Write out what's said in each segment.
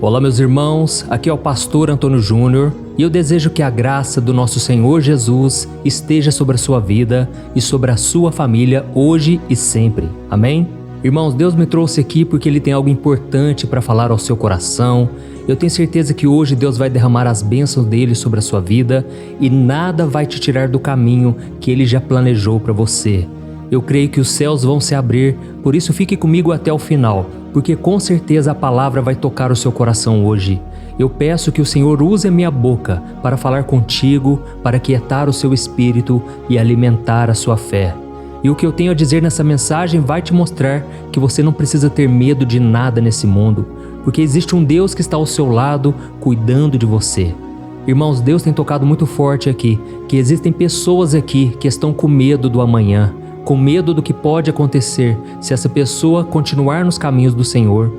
Olá meus irmãos, aqui é o pastor Antônio Júnior e eu desejo que a graça do nosso Senhor Jesus esteja sobre a sua vida e sobre a sua família hoje e sempre. Amém? Irmãos, Deus me trouxe aqui porque Ele tem algo importante para falar ao seu coração. Eu tenho certeza que hoje Deus vai derramar as bênçãos dele sobre a sua vida e nada vai te tirar do caminho que Ele já planejou para você. Eu creio que os céus vão se abrir, por isso fique comigo até o final, porque com certeza a palavra vai tocar o seu coração hoje. Eu peço que o Senhor use a minha boca para falar contigo, para quietar o seu espírito e alimentar a sua fé. E o que eu tenho a dizer nessa mensagem vai te mostrar que você não precisa ter medo de nada nesse mundo, porque existe um Deus que está ao seu lado, cuidando de você. Irmãos, Deus tem tocado muito forte aqui, que existem pessoas aqui que estão com medo do amanhã, com medo do que pode acontecer se essa pessoa continuar nos caminhos do Senhor.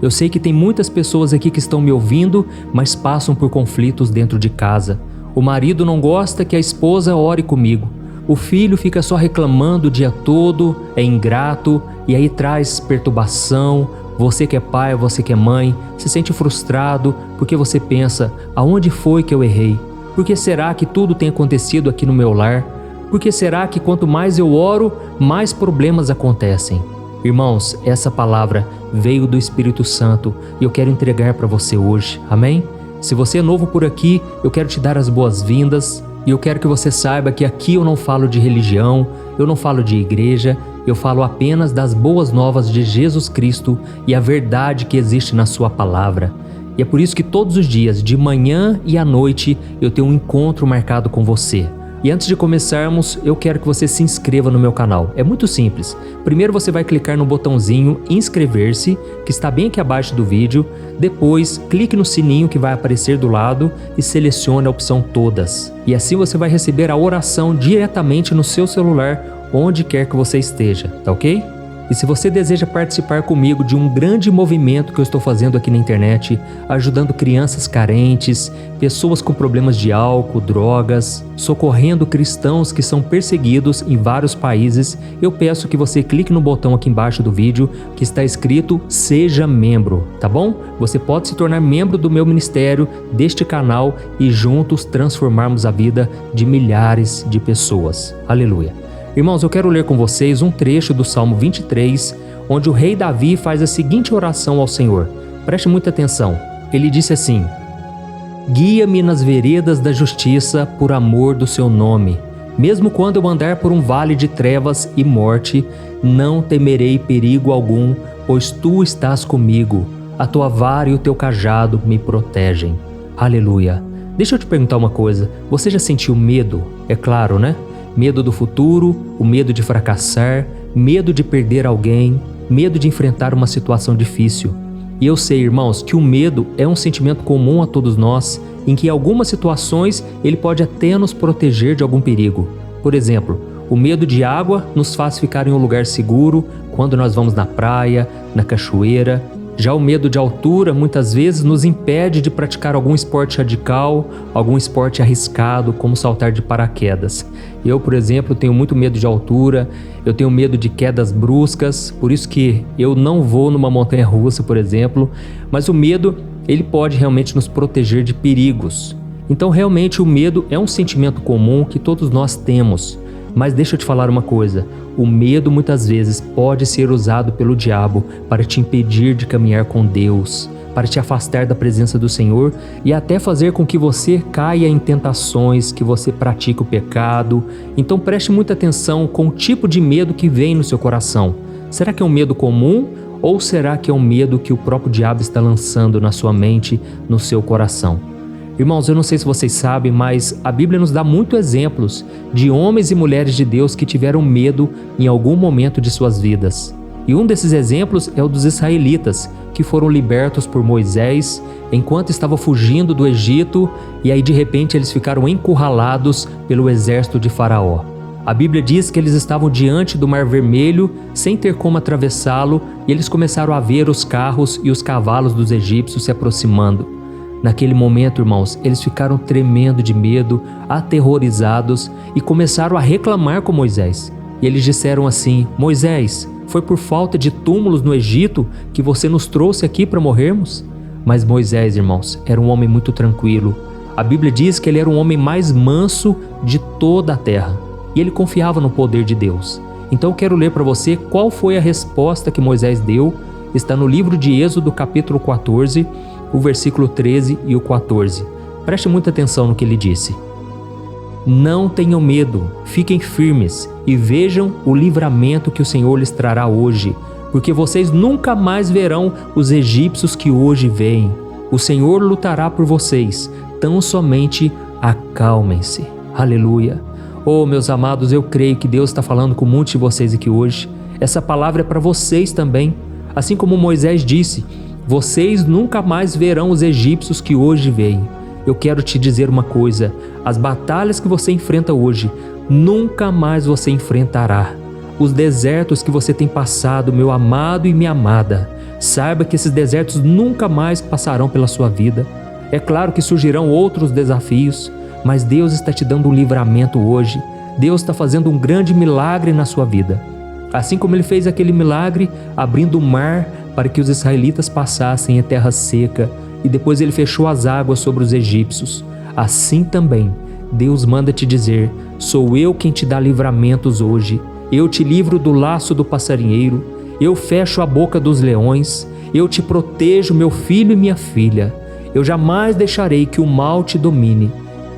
Eu sei que tem muitas pessoas aqui que estão me ouvindo, mas passam por conflitos dentro de casa. O marido não gosta que a esposa ore comigo. O filho fica só reclamando o dia todo, é ingrato e aí traz perturbação. Você que é pai, você que é mãe, se sente frustrado porque você pensa, aonde foi que eu errei? Por que será que tudo tem acontecido aqui no meu lar? Por que será que quanto mais eu oro, mais problemas acontecem? Irmãos, essa palavra veio do Espírito Santo e eu quero entregar para você hoje, amém? Se você é novo por aqui, eu quero te dar as boas-vindas e eu quero que você saiba que aqui eu não falo de religião, eu não falo de igreja, eu falo apenas das boas novas de Jesus Cristo e a verdade que existe na sua palavra. E é por isso que todos os dias, de manhã e à noite, eu tenho um encontro marcado com você. E antes de começarmos, eu quero que você se inscreva no meu canal. É muito simples. Primeiro você vai clicar no botãozinho inscrever-se, que está bem aqui abaixo do vídeo. Depois, clique no sininho que vai aparecer do lado e selecione a opção todas. E assim você vai receber a oração diretamente no seu celular, onde quer que você esteja, tá ok? E se você deseja participar comigo de um grande movimento que eu estou fazendo aqui na internet, ajudando crianças carentes, pessoas com problemas de álcool, drogas, socorrendo cristãos que são perseguidos em vários países, eu peço que você clique no botão aqui embaixo do vídeo que está escrito Seja Membro, tá bom? Você pode se tornar membro do meu ministério, deste canal e juntos transformarmos a vida de milhares de pessoas. Aleluia! Irmãos, eu quero ler com vocês um trecho do Salmo 23, onde o rei Davi faz a seguinte oração ao Senhor. Preste muita atenção. Ele disse assim: Guia-me nas veredas da justiça por amor do seu nome. Mesmo quando eu andar por um vale de trevas e morte, não temerei perigo algum, pois tu estás comigo. A tua vara e o teu cajado me protegem. Aleluia. Deixa eu te perguntar uma coisa. Você já sentiu medo? É claro, né? Medo do futuro, o medo de fracassar, medo de perder alguém, medo de enfrentar uma situação difícil. E eu sei, irmãos, que o medo é um sentimento comum a todos nós, em que em algumas situações ele pode até nos proteger de algum perigo. Por exemplo, o medo de água nos faz ficar em um lugar seguro quando nós vamos na praia, na cachoeira. Já o medo de altura muitas vezes nos impede de praticar algum esporte radical, algum esporte arriscado, como saltar de paraquedas. Eu, por exemplo, tenho muito medo de altura, eu tenho medo de quedas bruscas, por isso que eu não vou numa montanha-russa, por exemplo, mas o medo, ele pode realmente nos proteger de perigos. Então, realmente, o medo é um sentimento comum que todos nós temos. Mas deixa eu te falar uma coisa, o medo muitas vezes pode ser usado pelo diabo para te impedir de caminhar com Deus, para te afastar da presença do Senhor e até fazer com que você caia em tentações, que você pratique o pecado. Então preste muita atenção com o tipo de medo que vem no seu coração. Será que é um medo comum ou será que é um medo que o próprio diabo está lançando na sua mente, no seu coração? Irmãos, eu não sei se vocês sabem, mas a Bíblia nos dá muitos exemplos de homens e mulheres de Deus que tiveram medo em algum momento de suas vidas. E um desses exemplos é o dos israelitas, que foram libertos por Moisés enquanto estavam fugindo do Egito e aí de repente eles ficaram encurralados pelo exército de Faraó. A Bíblia diz que eles estavam diante do Mar Vermelho sem ter como atravessá-lo e eles começaram a ver os carros e os cavalos dos egípcios se aproximando. Naquele momento, irmãos, eles ficaram tremendo de medo, aterrorizados e começaram a reclamar com Moisés. E eles disseram assim: Moisés, foi por falta de túmulos no Egito que você nos trouxe aqui para morrermos? Mas Moisés, irmãos, era um homem muito tranquilo. A Bíblia diz que ele era o homem mais manso de toda a terra. E ele confiava no poder de Deus. Então eu quero ler para você qual foi a resposta que Moisés deu. Está no livro de Êxodo, capítulo 14, o versículo 13 e o 14. Preste muita atenção no que ele disse. Não tenham medo, fiquem firmes e vejam o livramento que o Senhor lhes trará hoje, porque vocês nunca mais verão os egípcios que hoje veem. O Senhor lutará por vocês, tão somente acalmem-se. Aleluia! Oh, meus amados, eu creio que Deus está falando com muitos de vocês aqui hoje. Essa palavra é para vocês também. Assim como Moisés disse, vocês nunca mais verão os egípcios que hoje veem. Eu quero te dizer uma coisa, as batalhas que você enfrenta hoje, nunca mais você enfrentará. Os desertos que você tem passado, meu amado e minha amada, saiba que esses desertos nunca mais passarão pela sua vida. É claro que surgirão outros desafios, mas Deus está te dando um livramento hoje. Deus está fazendo um grande milagre na sua vida. Assim como Ele fez aquele milagre, abrindo o mar para que os israelitas passassem em terra seca, e depois Ele fechou as águas sobre os egípcios. Assim também, Deus manda te dizer, sou eu quem te dá livramentos hoje. Eu te livro do laço do passarinheiro, eu fecho a boca dos leões, eu te protejo, meu filho e minha filha. Eu jamais deixarei que o mal te domine.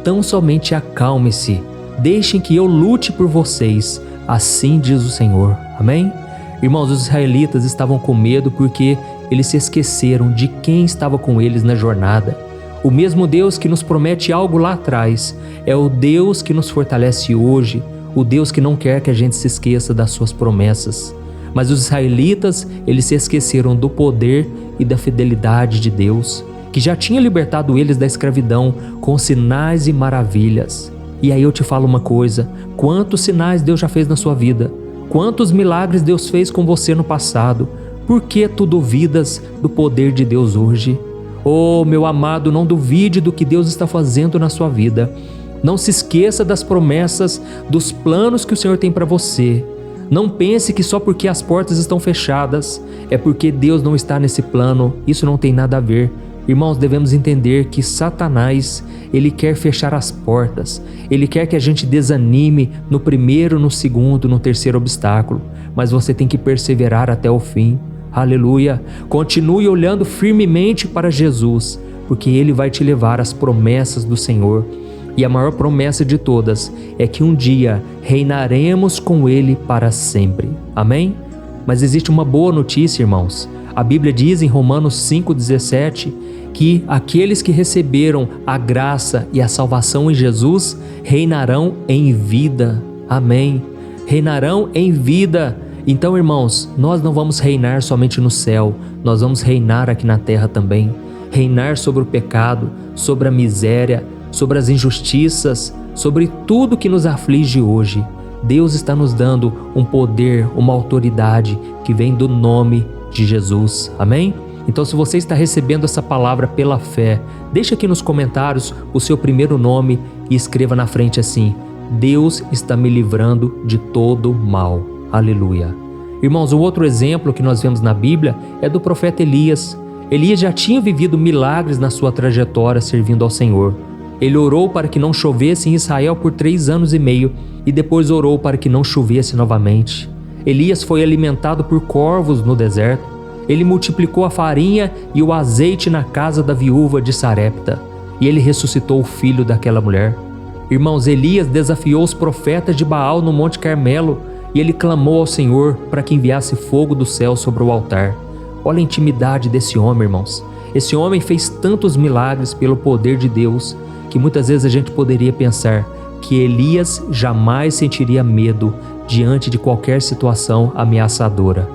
Tão somente acalme-se, deixem que eu lute por vocês, assim diz o Senhor. Amém? Irmãos, os israelitas estavam com medo porque eles se esqueceram de quem estava com eles na jornada. O mesmo Deus que nos promete algo lá atrás é o Deus que nos fortalece hoje, o Deus que não quer que a gente se esqueça das suas promessas. Mas os israelitas, eles se esqueceram do poder e da fidelidade de Deus, que já tinha libertado eles da escravidão com sinais e maravilhas. E aí eu te falo uma coisa, quantos sinais Deus já fez na sua vida? Quantos milagres Deus fez com você no passado? Por que tu duvidas do poder de Deus hoje? Oh, meu amado, não duvide do que Deus está fazendo na sua vida. Não se esqueça das promessas, dos planos que o Senhor tem para você. Não pense que só porque as portas estão fechadas é porque Deus não está nesse plano. Isso não tem nada a ver. Irmãos, devemos entender que Satanás, ele quer fechar as portas. Ele quer que a gente desanime no primeiro, no segundo, no terceiro obstáculo. Mas você tem que perseverar até o fim. Aleluia! Continue olhando firmemente para Jesus, porque Ele vai te levar às promessas do Senhor. E a maior promessa de todas é que um dia reinaremos com Ele para sempre. Amém? Mas existe uma boa notícia, irmãos. A Bíblia diz em Romanos 5,17 que aqueles que receberam a graça e a salvação em Jesus reinarão em vida. Amém? Reinarão em vida. Então, irmãos, nós não vamos reinar somente no céu, nós vamos reinar aqui na terra também. Reinar sobre o pecado, sobre a miséria, sobre as injustiças, sobre tudo que nos aflige hoje. Deus está nos dando um poder, uma autoridade que vem do nome de Jesus. Amém? Então, se você está recebendo essa palavra pela fé, deixa aqui nos comentários o seu primeiro nome e escreva na frente assim: Deus está me livrando de todo mal. Aleluia. Irmãos, um outro exemplo que nós vemos na Bíblia é do profeta Elias. Elias já tinha vivido milagres na sua trajetória servindo ao Senhor. Ele orou para que não chovesse em Israel por 3 anos e meio e depois orou para que não chovesse novamente. Elias foi alimentado por corvos no deserto. Ele multiplicou a farinha e o azeite na casa da viúva de Sarepta e ele ressuscitou o filho daquela mulher. Irmãos, Elias desafiou os profetas de Baal no Monte Carmelo e ele clamou ao Senhor para que enviasse fogo do céu sobre o altar. Olha a intimidade desse homem, irmãos. Esse homem fez tantos milagres pelo poder de Deus que muitas vezes a gente poderia pensar que Elias jamais sentiria medo diante de qualquer situação ameaçadora.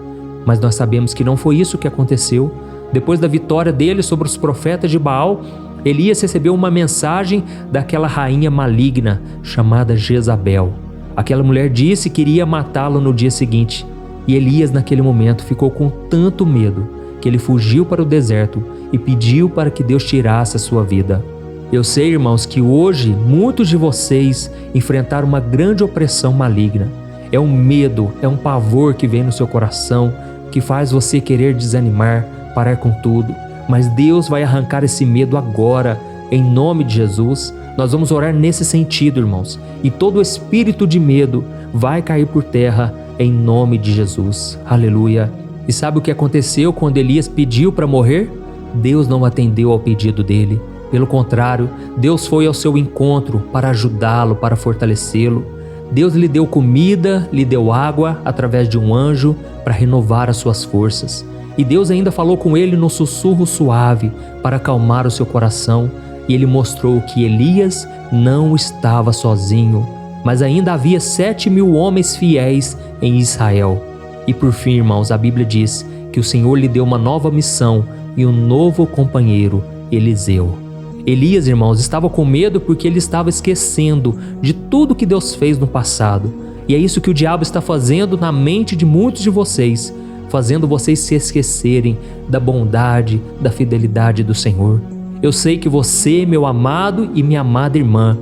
Mas nós sabemos que não foi isso que aconteceu. Depois da vitória dele sobre os profetas de Baal, Elias recebeu uma mensagem daquela rainha maligna chamada Jezabel. Aquela mulher disse que iria matá-lo no dia seguinte. E Elias naquele momento ficou com tanto medo que ele fugiu para o deserto e pediu para que Deus tirasse a sua vida. Eu sei, irmãos, que hoje muitos de vocês enfrentaram uma grande opressão maligna. É um medo, é um pavor que vem no seu coração, que faz você querer desanimar, parar com tudo. mas Deus vai arrancar esse medo agora, em nome de Jesus. Nós vamos orar nesse sentido, irmãos, e todo espírito de medo vai cair por terra em nome de Jesus. Aleluia. E sabe o que aconteceu quando Elias pediu para morrer? Deus não atendeu ao pedido dele. Pelo contrário, Deus foi ao seu encontro para ajudá-lo, para fortalecê-lo. Deus lhe deu comida, lhe deu água através de um anjo para renovar as suas forças. E Deus ainda falou com ele no sussurro suave para acalmar o seu coração. E ele mostrou que Elias não estava sozinho, mas ainda havia 7.000 homens fiéis em Israel. E por fim, irmãos, a Bíblia diz que o Senhor lhe deu uma nova missão e um novo companheiro, Eliseu. Elias, irmãos, estava com medo porque ele estava esquecendo de tudo que Deus fez no passado. E é isso que o diabo está fazendo na mente de muitos de vocês, fazendo vocês se esquecerem da bondade, da fidelidade do Senhor. Eu sei que você, meu amado e minha amada irmã,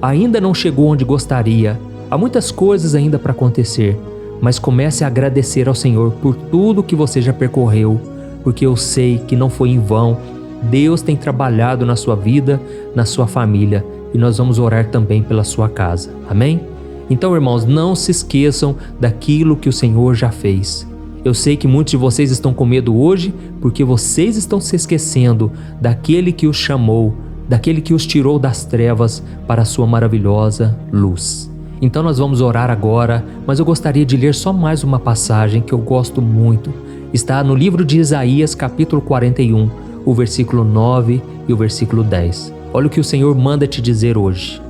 ainda não chegou onde gostaria. Há muitas coisas ainda para acontecer, mas comece a agradecer ao Senhor por tudo que você já percorreu, porque eu sei que não foi em vão. Deus tem trabalhado na sua vida, na sua família, e nós vamos orar também pela sua casa. Amém? Então, irmãos, não se esqueçam daquilo que o Senhor já fez. Eu sei que muitos de vocês estão com medo hoje porque vocês estão se esquecendo daquele que os chamou, daquele que os tirou das trevas para a sua maravilhosa luz. Então nós vamos orar agora, mas eu gostaria de ler só mais uma passagem que eu gosto muito. Está no livro de Isaías, capítulo 41, o versículo 9 e o versículo 10. Olha o que o Senhor manda te dizer hoje.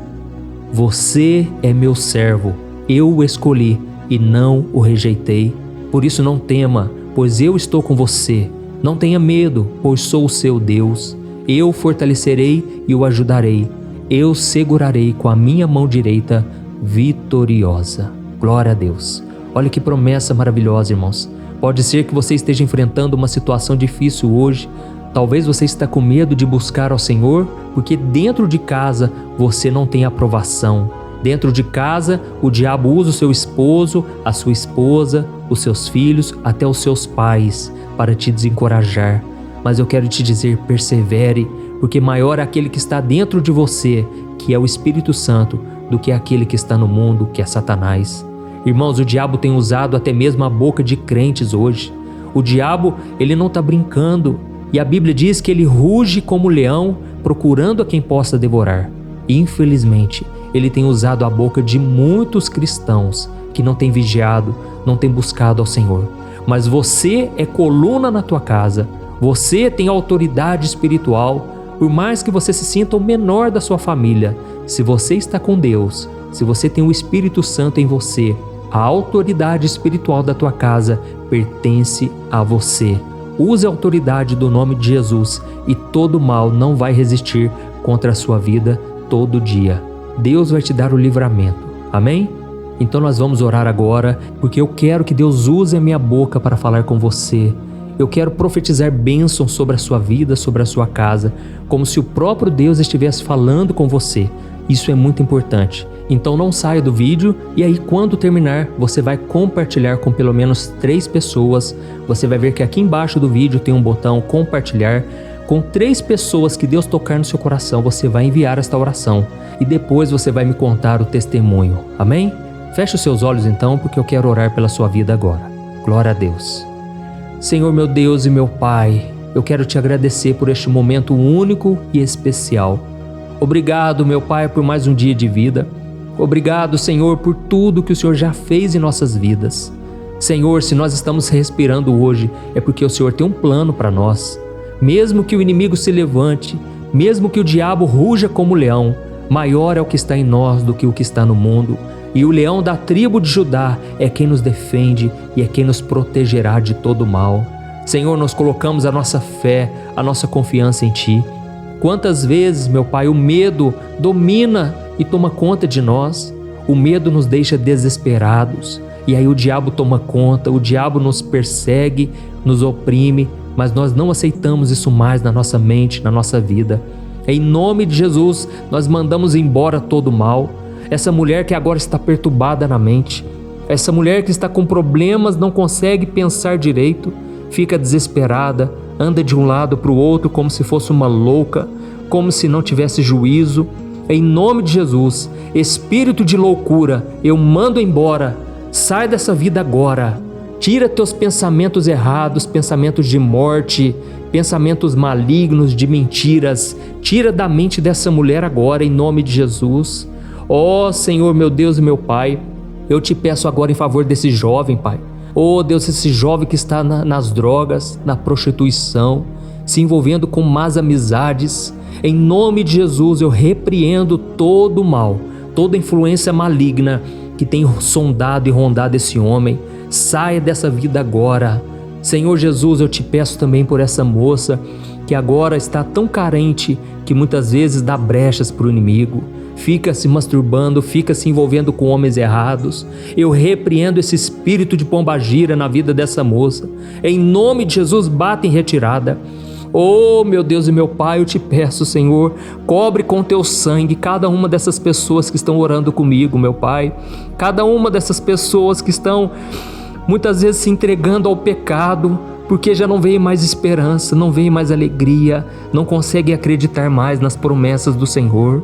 Você é meu servo, eu o escolhi e não o rejeitei. Por isso não tema, pois eu estou com você. Não tenha medo, pois sou o seu Deus. Eu o fortalecerei e o ajudarei. Eu segurarei com a minha mão direita vitoriosa. Glória a Deus. Olha que promessa maravilhosa, irmãos. Pode ser que você esteja enfrentando uma situação difícil hoje. Talvez você está com medo de buscar ao Senhor, porque dentro de casa você não tem aprovação. Dentro de casa, o diabo usa o seu esposo, a sua esposa, os seus filhos, até os seus pais, para te desencorajar. Mas eu quero te dizer, persevere, porque maior é aquele que está dentro de você, que é o Espírito Santo, do que aquele que está no mundo, que é Satanás. Irmãos, o diabo tem usado até mesmo a boca de crentes hoje. O diabo, ele não está brincando. E a Bíblia diz que ele ruge como leão, procurando a quem possa devorar. Infelizmente, ele tem usado a boca de muitos cristãos que não têm vigiado, não têm buscado ao Senhor. Mas você é coluna na tua casa, você tem autoridade espiritual, por mais que você se sinta o menor da sua família. Se você está com Deus, se você tem o Espírito Santo em você, a autoridade espiritual da tua casa pertence a você. Use a autoridade do nome de Jesus e todo mal não vai resistir contra a sua vida todo dia. Deus vai te dar o livramento. Amém? Então nós vamos orar agora, porque eu quero que Deus use a minha boca para falar com você. Eu quero profetizar bênção sobre a sua vida, sobre a sua casa, como se o próprio Deus estivesse falando com você. Isso é muito importante. Então não saia do vídeo e aí quando terminar, você vai compartilhar com pelo menos 3 pessoas. Você vai ver que aqui embaixo do vídeo tem um botão compartilhar. Com 3 pessoas que Deus tocar no seu coração, você vai enviar esta oração. E depois você vai me contar o testemunho. Amém? Feche os seus olhos então, porque eu quero orar pela sua vida agora. Glória a Deus. Senhor meu Deus e meu Pai, eu quero te agradecer por este momento único e especial. Obrigado, meu Pai, por mais um dia de vida. Obrigado, Senhor, por tudo que o Senhor já fez em nossas vidas. Senhor, se nós estamos respirando hoje, é porque o Senhor tem um plano para nós. Mesmo que o inimigo se levante, mesmo que o diabo ruja como leão, maior é o que está em nós do que o que está no mundo. E o leão da tribo de Judá é quem nos defende e é quem nos protegerá de todo mal. Senhor, nós colocamos a nossa fé, a nossa confiança em Ti. Quantas vezes, meu Pai, o medo domina e toma conta de nós. O medo nos deixa desesperados. E aí o diabo toma conta, o diabo nos persegue, nos oprime, mas nós não aceitamos isso mais na nossa mente, na nossa vida. Em nome de Jesus, nós mandamos embora todo o mal. Essa mulher que agora está perturbada na mente, essa mulher que está com problemas, não consegue pensar direito, fica desesperada, anda de um lado para o outro como se fosse uma louca, como se não tivesse juízo. Em nome de Jesus, espírito de loucura, eu mando embora, sai dessa vida agora. Tira teus pensamentos errados, pensamentos de morte, pensamentos malignos, de mentiras. Tira da mente dessa mulher agora, em nome de Jesus. Ó Senhor, meu Deus e meu Pai, eu te peço agora em favor desse jovem, Pai. Ó Deus, esse jovem que está nas drogas, na prostituição, se envolvendo com más amizades. Em nome de Jesus, eu repreendo todo o mal, toda influência maligna que tem sondado e rondado esse homem. Saia dessa vida agora. Senhor Jesus, eu te peço também por essa moça que agora está tão carente que muitas vezes dá brechas para o inimigo, fica se masturbando, fica se envolvendo com homens errados. Eu repreendo esse espírito de pombagira na vida dessa moça. Em nome de Jesus, bata em retirada. Oh, meu Deus e meu Pai, eu te peço, Senhor, cobre com teu sangue cada uma dessas pessoas que estão orando comigo, meu Pai. Cada uma dessas pessoas que estão muitas vezes se entregando ao pecado, porque já não vê mais esperança, não vê mais alegria, não consegue acreditar mais nas promessas do Senhor.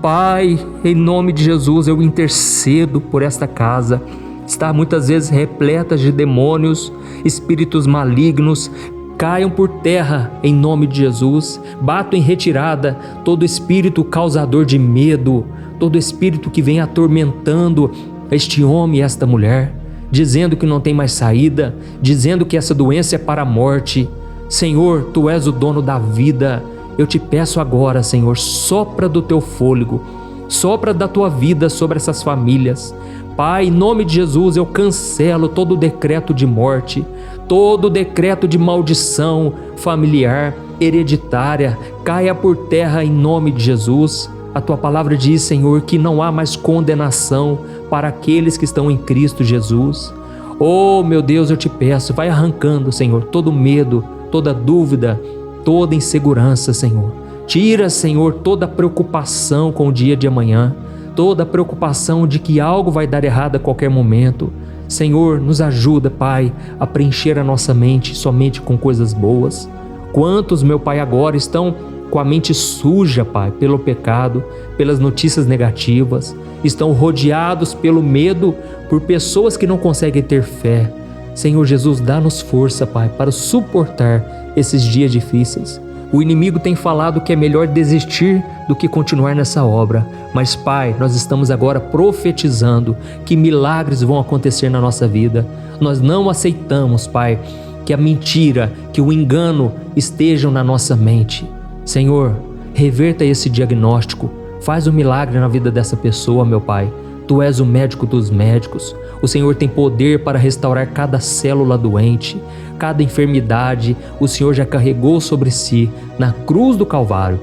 Pai, em nome de Jesus, eu intercedo por esta casa. Está muitas vezes repleta de demônios, espíritos malignos. Caiam por terra em nome de Jesus. Bato em retirada todo espírito causador de medo, todo espírito que vem atormentando este homem e esta mulher, dizendo que não tem mais saída, dizendo que essa doença é para a morte. Senhor, Tu és o dono da vida. Eu te peço agora, Senhor, sopra do Teu fôlego, sopra da Tua vida sobre essas famílias. Pai, em nome de Jesus, eu cancelo todo o decreto de morte, todo o decreto de maldição familiar, hereditária, caia por terra em nome de Jesus. A Tua palavra diz, Senhor, que não há mais condenação para aqueles que estão em Cristo Jesus. Oh, meu Deus, eu te peço, vai arrancando, Senhor, todo medo, toda dúvida, toda insegurança, Senhor. Tira, Senhor, toda preocupação com o dia de amanhã, toda preocupação de que algo vai dar errado a qualquer momento. Senhor, nos ajuda, Pai, a preencher a nossa mente somente com coisas boas. Quantos, meu Pai, agora estão com a mente suja, Pai, pelo pecado, pelas notícias negativas, estão rodeados pelo medo, por pessoas que não conseguem ter fé. Senhor Jesus, dá-nos força, Pai, para suportar esses dias difíceis. O inimigo tem falado que é melhor desistir do que continuar nessa obra. Mas, Pai, nós estamos agora profetizando que milagres vão acontecer na nossa vida. Nós não aceitamos, Pai, que a mentira, que o engano estejam na nossa mente. Senhor, reverta esse diagnóstico. Faz um milagre na vida dessa pessoa, meu Pai. Tu és o médico dos médicos. O Senhor tem poder para restaurar cada célula doente, cada enfermidade. O Senhor já carregou sobre si na cruz do Calvário.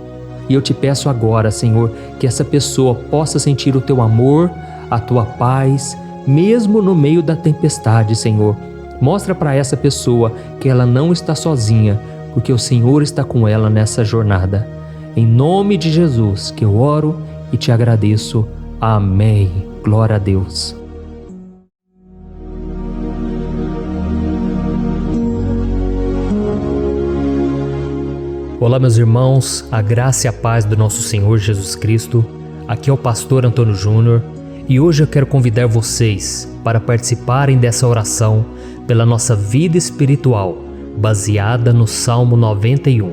E eu te peço agora, Senhor, que essa pessoa possa sentir o Teu amor, a Tua paz, mesmo no meio da tempestade, Senhor. Mostra para essa pessoa que ela não está sozinha, porque o Senhor está com ela nessa jornada. Em nome de Jesus que eu oro e te agradeço. Amém. Glória a Deus. Olá, meus irmãos, a graça e a paz do nosso Senhor Jesus Cristo. Aqui é o pastor Antônio Júnior e hoje eu quero convidar vocês para participarem dessa oração pela nossa vida espiritual, baseada no Salmo 91.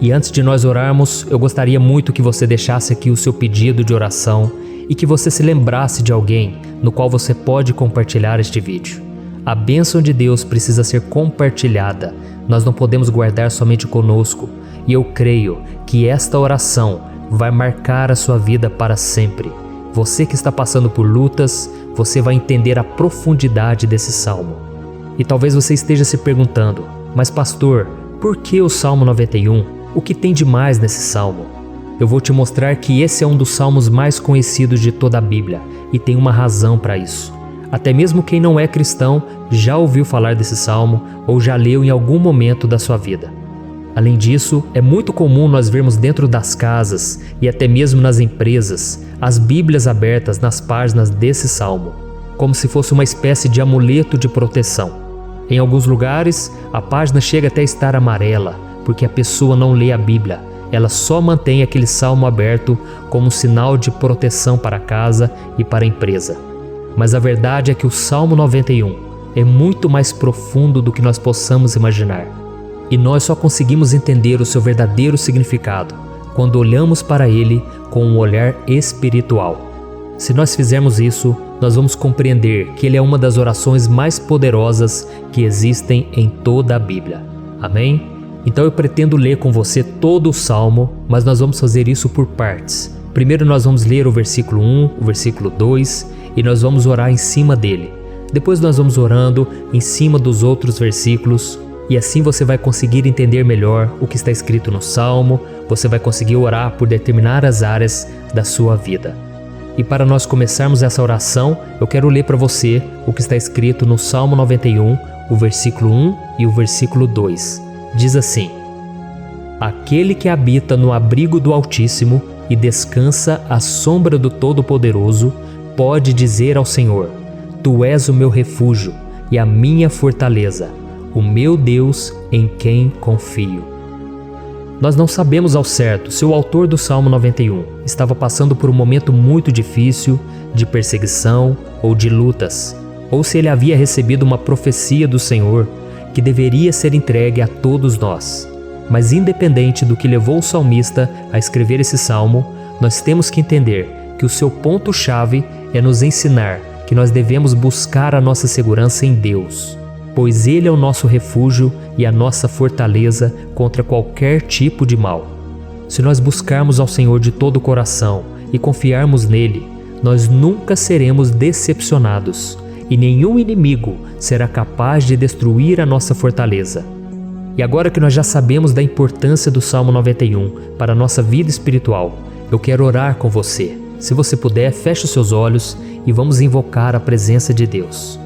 E antes de nós orarmos, eu gostaria muito que você deixasse aqui o seu pedido de oração e que você se lembrasse de alguém no qual você pode compartilhar este vídeo. A bênção de Deus precisa ser compartilhada, nós não podemos guardar somente conosco, e eu creio que esta oração vai marcar a sua vida para sempre. Você que está passando por lutas, você vai entender a profundidade desse salmo. E talvez você esteja se perguntando, mas pastor, por que o Salmo 91? O que tem de mais nesse salmo? Eu vou te mostrar que esse é um dos salmos mais conhecidos de toda a Bíblia e tem uma razão para isso. Até mesmo quem não é cristão já ouviu falar desse salmo ou já leu em algum momento da sua vida. Além disso, é muito comum nós vermos dentro das casas e até mesmo nas empresas as Bíblias abertas nas páginas desse salmo, como se fosse uma espécie de amuleto de proteção. Em alguns lugares, a página chega até a estar amarela, porque a pessoa não lê a Bíblia. Ela só mantém aquele salmo aberto como um sinal de proteção para a casa e para a empresa. Mas a verdade é que o Salmo 91 é muito mais profundo do que nós possamos imaginar. E nós só conseguimos entender o seu verdadeiro significado quando olhamos para ele com um olhar espiritual. Se nós fizermos isso, nós vamos compreender que ele é uma das orações mais poderosas que existem em toda a Bíblia. Amém? Então eu pretendo ler com você todo o Salmo, mas nós vamos fazer isso por partes. Primeiro nós vamos ler o versículo 1, o versículo 2 e nós vamos orar em cima dele. Depois nós vamos orando em cima dos outros versículos e assim você vai conseguir entender melhor o que está escrito no Salmo, você vai conseguir orar por determinadas áreas da sua vida. E para nós começarmos essa oração, eu quero ler para você o que está escrito no Salmo 91, o versículo 1 e o versículo 2. Diz assim: Aquele que habita no abrigo do Altíssimo e descansa à sombra do Todo-Poderoso, pode dizer ao Senhor: Tu és o meu refúgio e a minha fortaleza, o meu Deus em quem confio. Nós não sabemos ao certo se o autor do Salmo 91 estava passando por um momento muito difícil, de perseguição ou de lutas, ou se ele havia recebido uma profecia do Senhor que deveria ser entregue a todos nós. Mas independente do que levou o salmista a escrever esse salmo, nós temos que entender que o seu ponto-chave é nos ensinar que nós devemos buscar a nossa segurança em Deus, pois Ele é o nosso refúgio e a nossa fortaleza contra qualquer tipo de mal. Se nós buscarmos ao Senhor de todo o coração e confiarmos nele, nós nunca seremos decepcionados e nenhum inimigo será capaz de destruir a nossa fortaleza. E agora que nós já sabemos da importância do Salmo 91 para a nossa vida espiritual, eu quero orar com você. Se você puder, feche os seus olhos e vamos invocar a presença de Deus.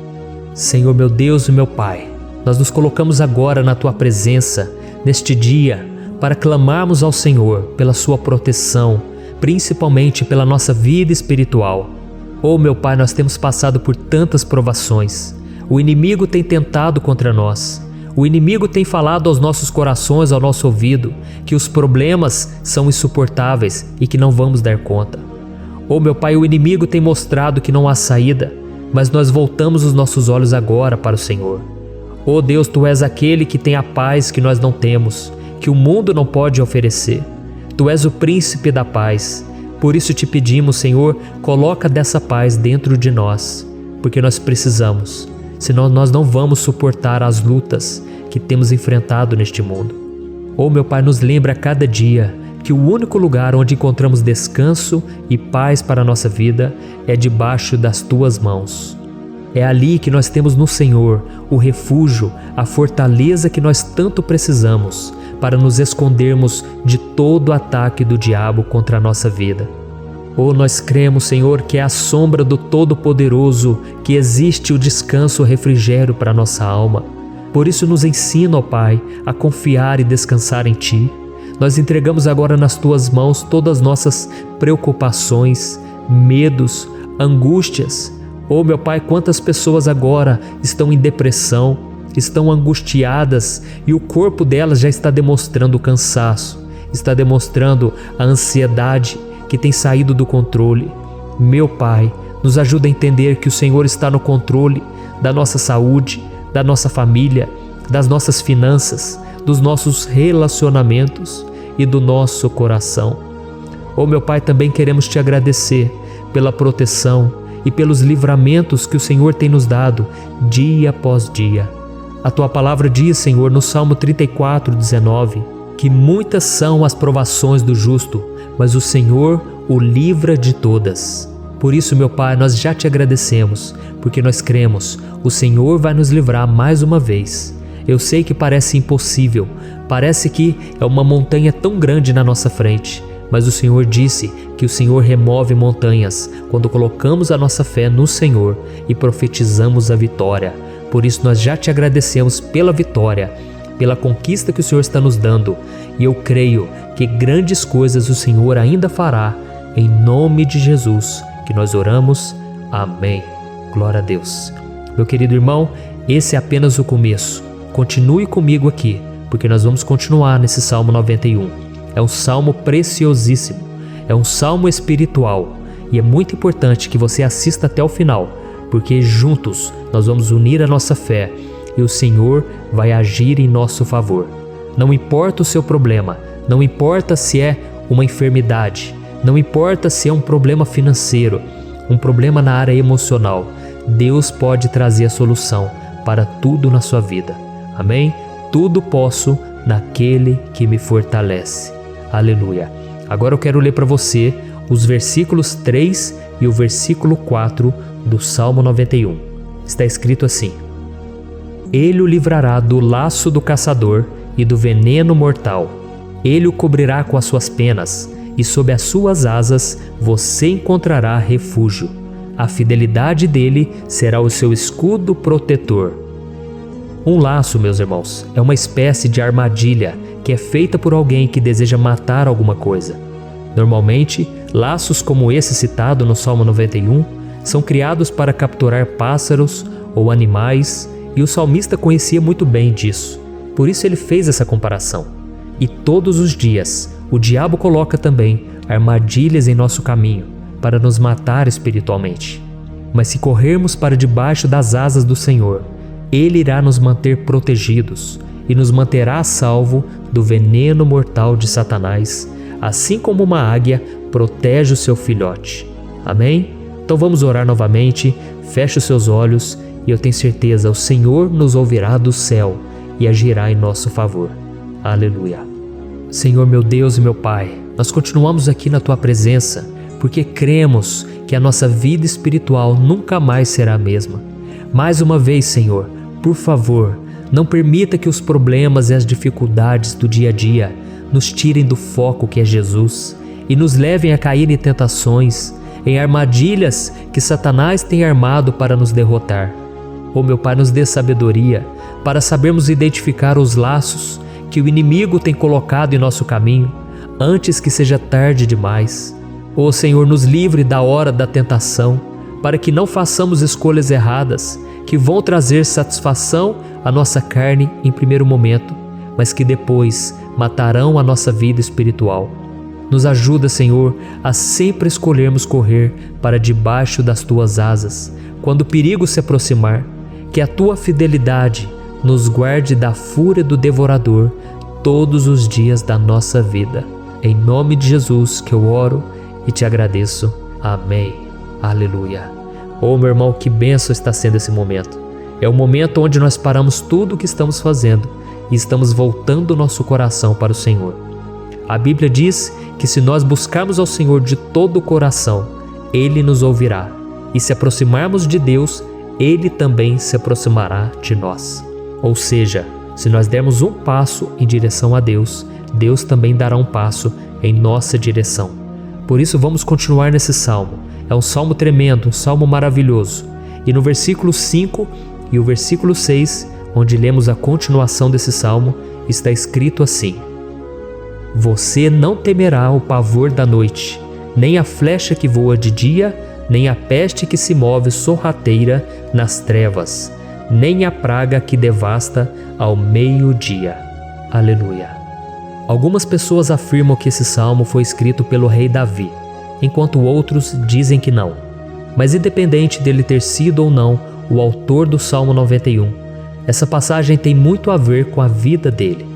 Senhor meu Deus e meu Pai, nós nos colocamos agora na Tua presença, neste dia, para clamarmos ao Senhor pela Sua proteção, principalmente pela nossa vida espiritual. Oh meu Pai, nós temos passado por tantas provações. O inimigo tem tentado contra nós. O inimigo tem falado aos nossos corações, ao nosso ouvido, que os problemas são insuportáveis e que não vamos dar conta. Oh meu Pai, o inimigo tem mostrado que não há saída, mas nós voltamos os nossos olhos agora para o Senhor. Oh Deus, Tu és aquele que tem a paz que nós não temos, que o mundo não pode oferecer. Tu és o príncipe da paz. Por isso te pedimos, Senhor, coloca dessa paz dentro de nós, porque nós precisamos, senão nós não vamos suportar as lutas que temos enfrentado neste mundo. Oh meu Pai, nos lembra a cada dia que o único lugar onde encontramos descanso e paz para a nossa vida é debaixo das Tuas mãos. É ali que nós temos no Senhor o refúgio, a fortaleza que nós tanto precisamos para nos escondermos de todo ataque do diabo contra a nossa vida. Oh, nós cremos, Senhor, que é à sombra do Todo-Poderoso que existe o descanso, o refrigério para a nossa alma. Por isso nos ensina, ó Pai, a confiar e descansar em Ti. Nós entregamos agora nas Tuas mãos todas as nossas preocupações, medos, angústias. Oh meu Pai, quantas pessoas agora estão em depressão, estão angustiadas e o corpo delas já está demonstrando o cansaço, está demonstrando a ansiedade que tem saído do controle. Meu Pai, nos ajuda a entender que o Senhor está no controle da nossa saúde, da nossa família, das nossas finanças, dos nossos relacionamentos e do nosso coração. Oh meu Pai, também queremos Te agradecer pela proteção e pelos livramentos que o Senhor tem nos dado dia após dia. A Tua palavra diz, Senhor, no Salmo 34:19, que muitas são as provações do justo, mas o Senhor o livra de todas. Por isso, meu Pai, nós já Te agradecemos, porque nós cremos, o Senhor vai nos livrar mais uma vez. Eu sei que parece impossível, parece que é uma montanha tão grande na nossa frente, mas o Senhor disse que o Senhor remove montanhas quando colocamos a nossa fé no Senhor e profetizamos a vitória. Por isso nós já Te agradecemos pela vitória, pela conquista que o Senhor está nos dando, e eu creio que grandes coisas o Senhor ainda fará, em nome de Jesus, que nós oramos. Amém. Glória a Deus. Meu querido irmão, esse é apenas o começo. Continue comigo aqui, porque nós vamos continuar nesse Salmo 91. É um salmo preciosíssimo, é um salmo espiritual e é muito importante que você assista até o final, porque juntos nós vamos unir a nossa fé e o Senhor vai agir em nosso favor. Não importa o seu problema, não importa se é uma enfermidade, não importa se é um problema financeiro, um problema na área emocional, Deus pode trazer a solução para tudo na sua vida. Amém? Tudo posso naquele que me fortalece. Aleluia. Agora eu quero ler para você os versículos 3 e o versículo 4 do Salmo 91. Está escrito assim: Ele o livrará do laço do caçador e do veneno mortal. Ele o cobrirá com as suas penas, e sob as suas asas você encontrará refúgio. A fidelidade dele será o seu escudo protetor. Um laço, meus irmãos, é uma espécie de armadilha que é feita por alguém que deseja matar alguma coisa. Normalmente, laços como esse citado no Salmo 91 são criados para capturar pássaros ou animais, e o salmista conhecia muito bem disso. Por isso ele fez essa comparação. E todos os dias, o diabo coloca também armadilhas em nosso caminho para nos matar espiritualmente. Mas se corrermos para debaixo das asas do Senhor, Ele irá nos manter protegidos e nos manterá a salvo do veneno mortal de Satanás, assim como uma águia protege o seu filhote. Amém? Então vamos orar novamente, feche os seus olhos e eu tenho certeza, o Senhor nos ouvirá do céu e agirá em nosso favor. Aleluia. Senhor, meu Deus e meu Pai, nós continuamos aqui na Tua presença porque cremos que a nossa vida espiritual nunca mais será a mesma. Mais uma vez, Senhor, por favor, não permita que os problemas e as dificuldades do dia a dia nos tirem do foco que é Jesus e nos levem a cair em tentações, em armadilhas que Satanás tem armado para nos derrotar. Oh, meu Pai, nos dê sabedoria para sabermos identificar os laços que o inimigo tem colocado em nosso caminho antes que seja tarde demais. Oh, Senhor, nos livre da hora da tentação, para que não façamos escolhas erradas que vão trazer satisfação à nossa carne em primeiro momento, mas que depois matarão a nossa vida espiritual. Nos ajuda, Senhor, a sempre escolhermos correr para debaixo das Tuas asas, quando o perigo se aproximar. Que a Tua fidelidade nos guarde da fúria do devorador todos os dias da nossa vida. Em nome de Jesus que eu oro e te agradeço. Amém. Aleluia. Oh, meu irmão, que bênção está sendo esse momento. É o momento onde nós paramos tudo o que estamos fazendo e estamos voltando o nosso coração para o Senhor. A Bíblia diz que se nós buscarmos ao Senhor de todo o coração, Ele nos ouvirá. E se aproximarmos de Deus, Ele também se aproximará de nós. Ou seja, se nós dermos um passo em direção a Deus, Deus também dará um passo em nossa direção. Por isso vamos continuar nesse salmo. É um salmo tremendo, um salmo maravilhoso. E no versículo 5 e o versículo 6, onde lemos a continuação desse salmo, está escrito assim: Você não temerá o pavor da noite, nem a flecha que voa de dia, nem a peste que se move sorrateira nas trevas, nem a praga que devasta ao meio-dia. Aleluia. Algumas pessoas afirmam que esse salmo foi escrito pelo rei Davi, enquanto outros dizem que não. Mas independente dele ter sido ou não o autor do Salmo 91, essa passagem tem muito a ver com a vida dele.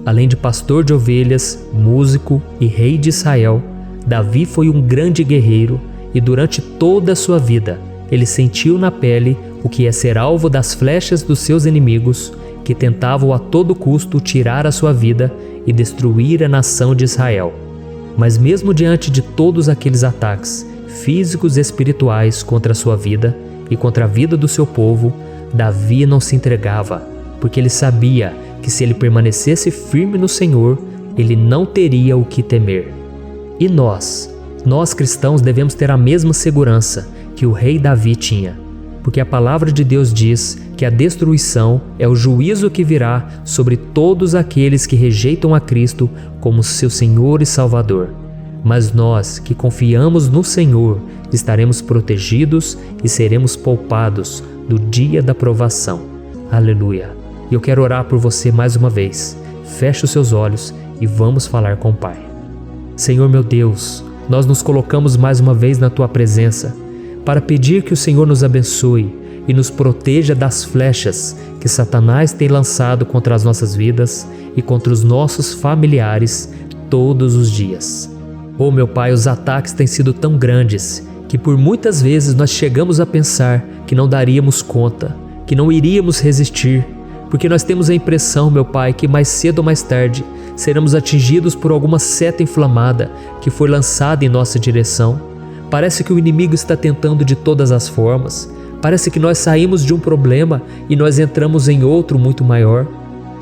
Além de pastor de ovelhas, músico e rei de Israel, Davi foi um grande guerreiro e durante toda a sua vida ele sentiu na pele o que é ser alvo das flechas dos seus inimigos, que tentavam a todo custo tirar a sua vida e destruir a nação de Israel. Mas mesmo diante de todos aqueles ataques físicos e espirituais contra a sua vida e contra a vida do seu povo, Davi não se entregava, porque ele sabia que se ele permanecesse firme no Senhor, ele não teria o que temer. E nós cristãos devemos ter a mesma segurança que o rei Davi tinha, porque a palavra de Deus diz que a destruição é o juízo que virá sobre todos aqueles que rejeitam a Cristo como seu Senhor e Salvador. Mas nós que confiamos no Senhor estaremos protegidos e seremos poupados do dia da provação. Aleluia. E eu quero orar por você mais uma vez. Feche os seus olhos e vamos falar com o Pai. Senhor meu Deus, nós nos colocamos mais uma vez na Tua presença para pedir que o Senhor nos abençoe e nos proteja das flechas que Satanás tem lançado contra as nossas vidas e contra os nossos familiares todos os dias. Oh meu Pai, os ataques têm sido tão grandes que por muitas vezes nós chegamos a pensar que não daríamos conta, que não iríamos resistir, porque nós temos a impressão, meu Pai, que mais cedo ou mais tarde seremos atingidos por alguma seta inflamada que foi lançada em nossa direção. Parece que o inimigo está tentando de todas as formas. Parece que nós saímos de um problema e nós entramos em outro muito maior.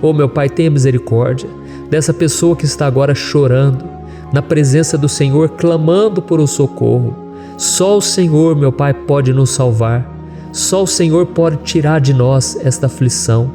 Oh meu Pai, tenha misericórdia dessa pessoa que está agora chorando, na presença do Senhor, clamando por um socorro. Só o Senhor, meu Pai, pode nos salvar. Só o Senhor pode tirar de nós esta aflição.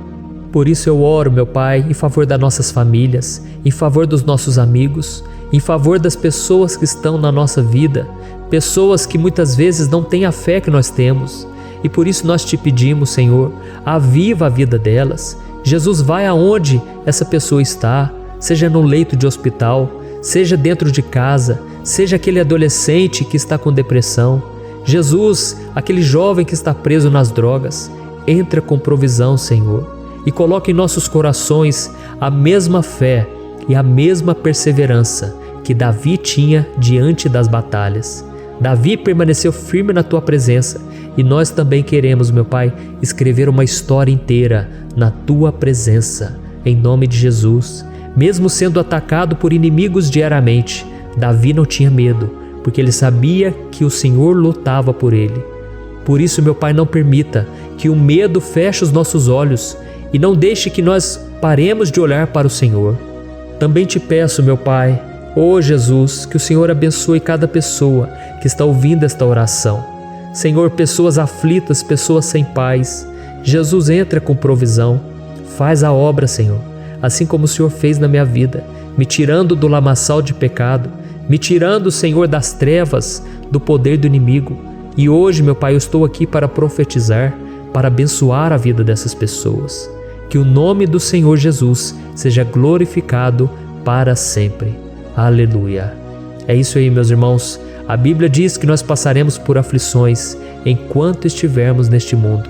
Por isso eu oro, meu Pai, em favor das nossas famílias, em favor dos nossos amigos, em favor das pessoas que estão na nossa vida, pessoas que muitas vezes não têm a fé que nós temos. E por isso nós te pedimos, Senhor, aviva a vida delas. Jesus, vai aonde essa pessoa está, seja no leito de hospital, seja dentro de casa, seja aquele adolescente que está com depressão. Jesus, aquele jovem que está preso nas drogas, entra com provisão, Senhor, e coloca em nossos corações a mesma fé e a mesma perseverança que Davi tinha diante das batalhas. Davi permaneceu firme na Tua presença e nós também queremos, meu Pai, escrever uma história inteira na Tua presença, em nome de Jesus. Mesmo sendo atacado por inimigos diariamente, Davi não tinha medo, porque ele sabia que o Senhor lutava por ele. Por isso, meu Pai, não permita que o medo feche os nossos olhos e não deixe que nós paremos de olhar para o Senhor. Também te peço, meu Pai, ó Jesus, que o Senhor abençoe cada pessoa que está ouvindo esta oração. Senhor, pessoas aflitas, pessoas sem paz. Jesus, entra com provisão. Faz a obra, Senhor, assim como o Senhor fez na minha vida, me tirando do lamaçal de pecado, me tirando, Senhor, das trevas, do poder do inimigo. E hoje, meu Pai, eu estou aqui para profetizar, para abençoar a vida dessas pessoas. Que o nome do Senhor Jesus seja glorificado para sempre. Aleluia. É isso aí, meus irmãos. A Bíblia diz que nós passaremos por aflições enquanto estivermos neste mundo.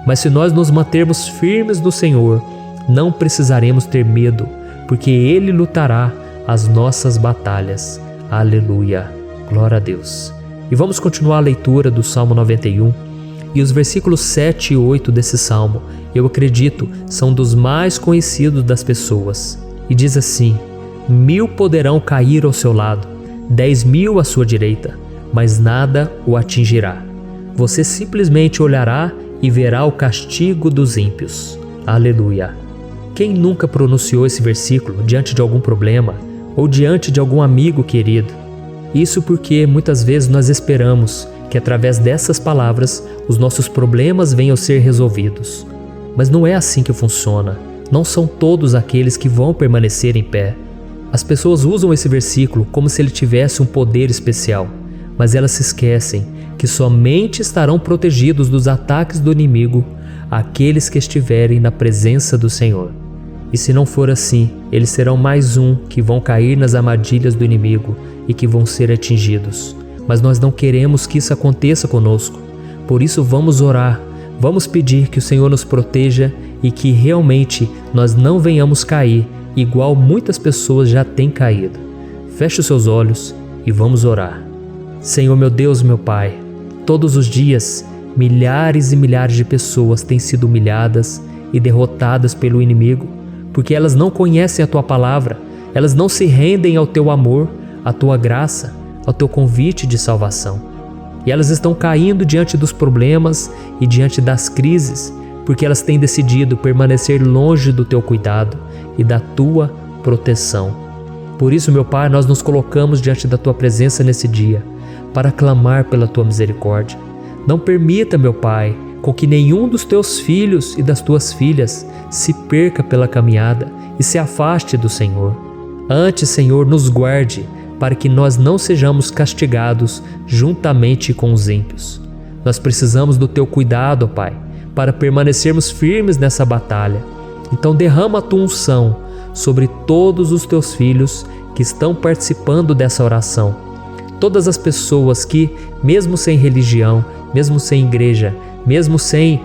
Mas se nós nos mantermos firmes no Senhor, não precisaremos ter medo, porque Ele lutará as nossas batalhas. Aleluia. Glória a Deus. E vamos continuar a leitura do Salmo 91. E os versículos 7 e 8 desse salmo, eu acredito, são dos mais conhecidos das pessoas. E diz assim: 1000 poderão cair ao seu lado, 10.000 à sua direita, mas nada o atingirá. Você simplesmente olhará e verá o castigo dos ímpios. Aleluia. Quem nunca pronunciou esse versículo diante de algum problema ou diante de algum amigo querido? Isso porque muitas vezes nós esperamos que através dessas palavras os nossos problemas venham a ser resolvidos. Mas não é assim que funciona. Não são todos aqueles que vão permanecer em pé. As pessoas usam esse versículo como se ele tivesse um poder especial, mas elas se esquecem que somente estarão protegidos dos ataques do inimigo aqueles que estiverem na presença do Senhor. E se não for assim, eles serão mais um que vão cair nas armadilhas do inimigo e que vão ser atingidos. Mas nós não queremos que isso aconteça conosco. Por isso vamos orar, vamos pedir que o Senhor nos proteja e que realmente nós não venhamos cair igual muitas pessoas já têm caído. Feche os seus olhos e vamos orar. Senhor meu Deus, meu Pai, todos os dias milhares e milhares de pessoas têm sido humilhadas e derrotadas pelo inimigo, porque elas não conhecem a Tua palavra, elas não se rendem ao Teu amor, à Tua graça, ao Teu convite de salvação. E elas estão caindo diante dos problemas e diante das crises, porque elas têm decidido permanecer longe do Teu cuidado e da Tua proteção. Por isso, meu Pai, nós nos colocamos diante da Tua presença nesse dia, para clamar pela Tua misericórdia. Não permita, meu Pai, com que nenhum dos Teus filhos e das Tuas filhas se perca pela caminhada e se afaste do Senhor. Antes, Senhor, nos guarde, para que nós não sejamos castigados juntamente com os ímpios. Nós precisamos do Teu cuidado, ó Pai, para permanecermos firmes nessa batalha. Então derrama a tua unção sobre todos os teus filhos que estão participando dessa oração. Todas as pessoas que, mesmo sem religião, mesmo sem igreja, mesmo sem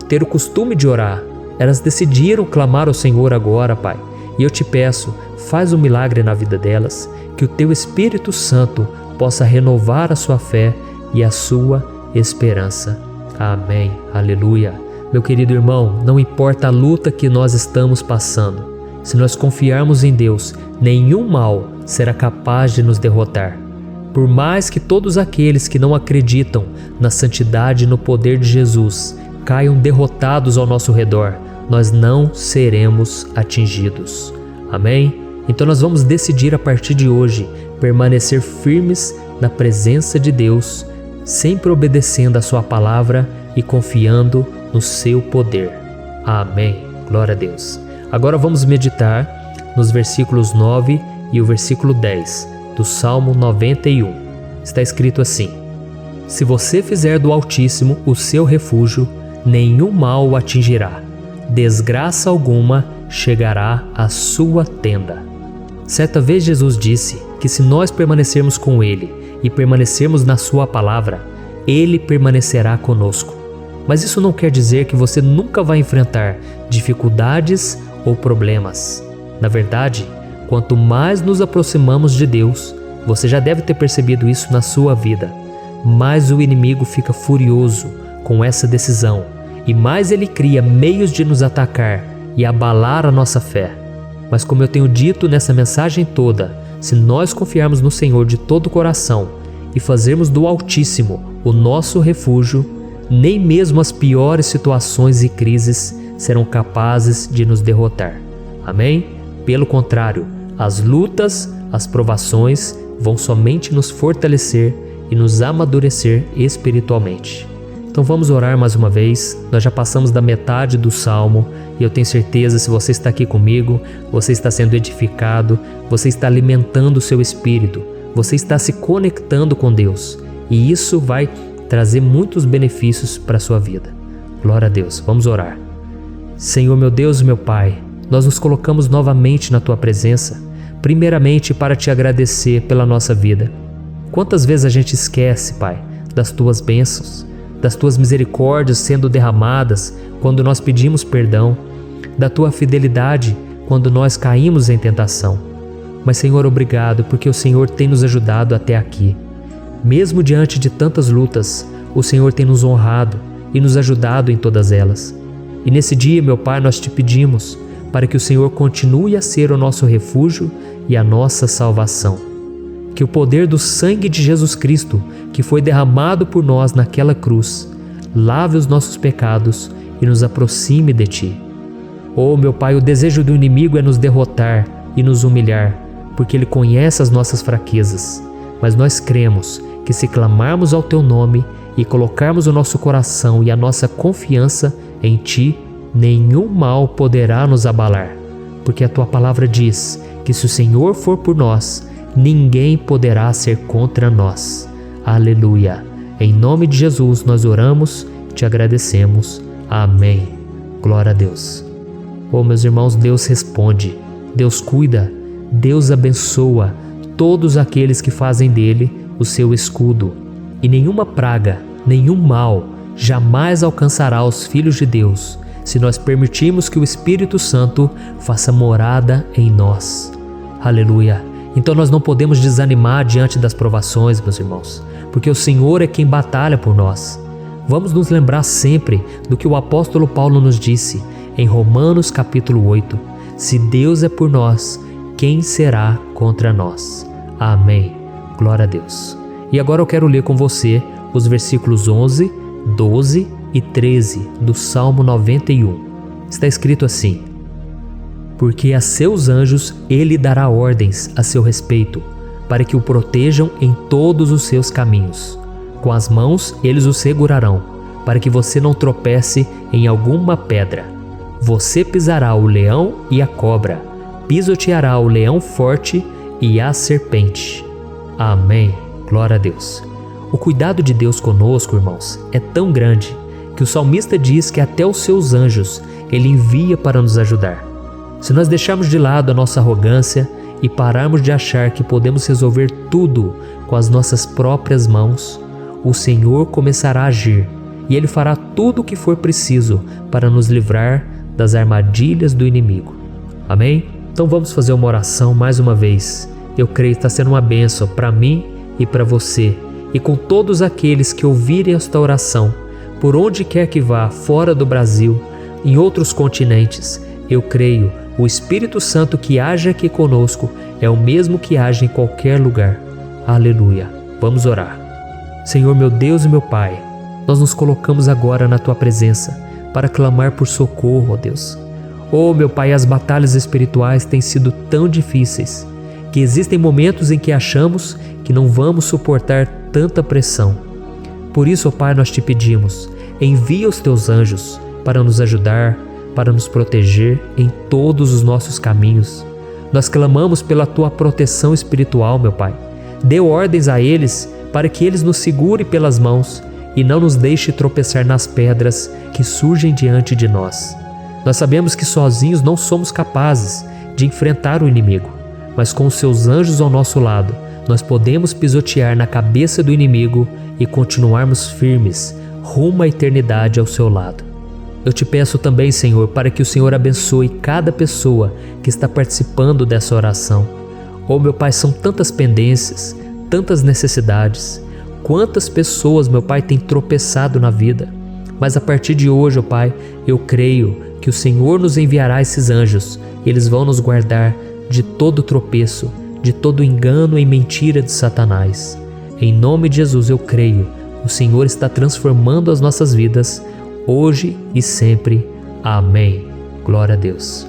ter o costume de orar, elas decidiram clamar ao Senhor agora, Pai. E eu te peço, faz um milagre na vida delas, que o teu Espírito Santo possa renovar a sua fé e a sua esperança. Amém. Aleluia. Meu querido irmão, não importa a luta que nós estamos passando, se nós confiarmos em Deus, nenhum mal será capaz de nos derrotar. Por mais que todos aqueles que não acreditam na santidade e no poder de Jesus caiam derrotados ao nosso redor, nós não seremos atingidos. Amém? Então nós vamos decidir a partir de hoje permanecer firmes na presença de Deus, sempre obedecendo a sua palavra e confiando no seu poder. Amém. Glória a Deus. Agora vamos meditar nos versículos 9 e o versículo 10 do Salmo 91. Está escrito assim: Se você fizer do Altíssimo o seu refúgio, nenhum mal o atingirá, desgraça alguma chegará à sua tenda. Certa vez Jesus disse que se nós permanecermos com Ele e permanecermos na sua palavra, Ele permanecerá conosco. Mas isso não quer dizer que você nunca vai enfrentar dificuldades ou problemas. Na verdade, quanto mais nos aproximamos de Deus, você já deve ter percebido isso na sua vida, mais o inimigo fica furioso com essa decisão e mais ele cria meios de nos atacar e abalar a nossa fé. Mas como eu tenho dito nessa mensagem toda, se nós confiarmos no Senhor de todo o coração e fazermos do Altíssimo o nosso refúgio, nem mesmo as piores situações e crises serão capazes de nos derrotar. Amém? Pelo contrário, as lutas, as provações vão somente nos fortalecer e nos amadurecer espiritualmente. Então vamos orar mais uma vez. Nós já passamos da metade do Salmo e eu tenho certeza, se você está aqui comigo, você está sendo edificado, você está alimentando o seu espírito, você está se conectando com Deus e isso vai trazer muitos benefícios para a sua vida. Glória a Deus. Vamos orar. Senhor, meu Deus e meu Pai, nós nos colocamos novamente na Tua presença, primeiramente para Te agradecer pela nossa vida. Quantas vezes a gente esquece, Pai, das Tuas bênçãos, das Tuas misericórdias sendo derramadas quando nós pedimos perdão, da Tua fidelidade quando nós caímos em tentação. Mas, Senhor, obrigado, porque o Senhor tem nos ajudado até aqui. Mesmo diante de tantas lutas, o Senhor tem nos honrado e nos ajudado em todas elas. E nesse dia, meu Pai, nós Te pedimos para que o Senhor continue a ser o nosso refúgio e a nossa salvação. Que o poder do sangue de Jesus Cristo, que foi derramado por nós naquela cruz, lave os nossos pecados e nos aproxime de Ti. Oh, meu Pai, o desejo do inimigo é nos derrotar e nos humilhar, porque ele conhece as nossas fraquezas. Mas nós cremos que se clamarmos ao Teu nome e colocarmos o nosso coração e a nossa confiança em Ti, nenhum mal poderá nos abalar, porque a Tua palavra diz que se o Senhor for por nós, ninguém poderá ser contra nós. Aleluia! Em nome de Jesus nós oramos, Te agradecemos. Amém. Glória a Deus. Oh, meus irmãos, Deus responde, Deus cuida, Deus abençoa todos aqueles que fazem dele o seu escudo. E nenhuma praga, nenhum mal jamais alcançará os filhos de Deus, se nós permitirmos que o Espírito Santo faça morada em nós. Aleluia! Então nós não podemos desanimar diante das provações, meus irmãos, porque o Senhor é quem batalha por nós. Vamos nos lembrar sempre do que o apóstolo Paulo nos disse em Romanos capítulo 8. Se Deus é por nós, quem será contra nós? Amém. Glória a Deus. E agora eu quero ler com você os versículos 11, 12 e 13 do Salmo 91. Está escrito assim: Porque a seus anjos ele dará ordens a seu respeito, para que o protejam em todos os seus caminhos. Com as mãos eles o segurarão, para que você não tropece em alguma pedra. Você pisará o leão e a cobra, pisoteará o leão forte e a serpente. Amém. Glória a Deus. O cuidado de Deus conosco, irmãos, é tão grande que o salmista diz que até os seus anjos Ele envia para nos ajudar. Se nós deixarmos de lado a nossa arrogância e pararmos de achar que podemos resolver tudo com as nossas próprias mãos, o Senhor começará a agir e Ele fará tudo o que for preciso para nos livrar das armadilhas do inimigo. Amém? Então vamos fazer uma oração mais uma vez. Eu creio que está sendo uma bênção para mim e para você, e com todos aqueles que ouvirem esta oração, por onde quer que vá, fora do Brasil, em outros continentes. Eu creio, o Espírito Santo que age aqui conosco é o mesmo que age em qualquer lugar. Aleluia. Vamos orar. Senhor, meu Deus e meu Pai, nós nos colocamos agora na Tua presença para clamar por socorro, ó Deus. Oh, meu Pai, as batalhas espirituais têm sido tão difíceis que existem momentos em que achamos que não vamos suportar tanta pressão. Por isso, ó Pai, nós te pedimos, envia os Teus anjos para nos ajudar, para nos proteger em todos os nossos caminhos. Nós clamamos pela Tua proteção espiritual, meu Pai. Dê ordens a eles para que eles nos segurem pelas mãos e não nos deixe tropeçar nas pedras que surgem diante de nós. Nós sabemos que sozinhos não somos capazes de enfrentar o inimigo, mas com os Seus anjos ao nosso lado, nós podemos pisotear na cabeça do inimigo e continuarmos firmes rumo à eternidade ao Seu lado. Eu te peço também, Senhor, para que o Senhor abençoe cada pessoa que está participando dessa oração. Oh, meu Pai, são tantas pendências, tantas necessidades. Quantas pessoas, meu Pai, têm tropeçado na vida. Mas a partir de hoje, ó Pai, eu creio que o Senhor nos enviará esses anjos e eles vão nos guardar de todo tropeço, de todo engano e mentira de Satanás. Em nome de Jesus eu creio, o Senhor está transformando as nossas vidas, hoje e sempre. Amém. Glória a Deus.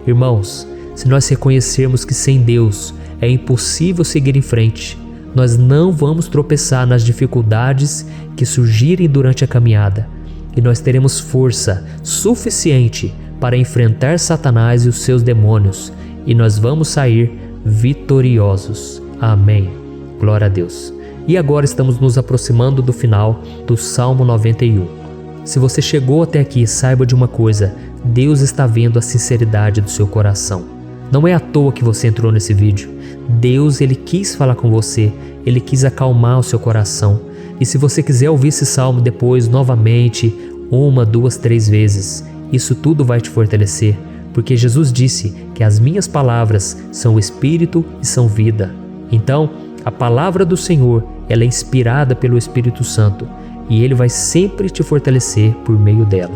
Irmãos, se nós reconhecermos que sem Deus é impossível seguir em frente, nós não vamos tropeçar nas dificuldades que surgirem durante a caminhada, e nós teremos força suficiente para enfrentar Satanás e os seus demônios, e nós vamos sair vitoriosos. Amém. Glória a Deus. E agora estamos nos aproximando do final do Salmo 91. Se você chegou até aqui, saiba de uma coisa: Deus está vendo a sinceridade do seu coração. Não é à toa que você entrou nesse vídeo. Deus, Ele quis falar com você, Ele quis acalmar o seu coração. E se você quiser ouvir esse salmo depois, novamente, 1, 2, 3 vezes, isso tudo vai te fortalecer, porque Jesus disse que as minhas palavras são espírito e são vida. Então, a palavra do Senhor, ela é inspirada pelo Espírito Santo, e Ele vai sempre te fortalecer por meio dela.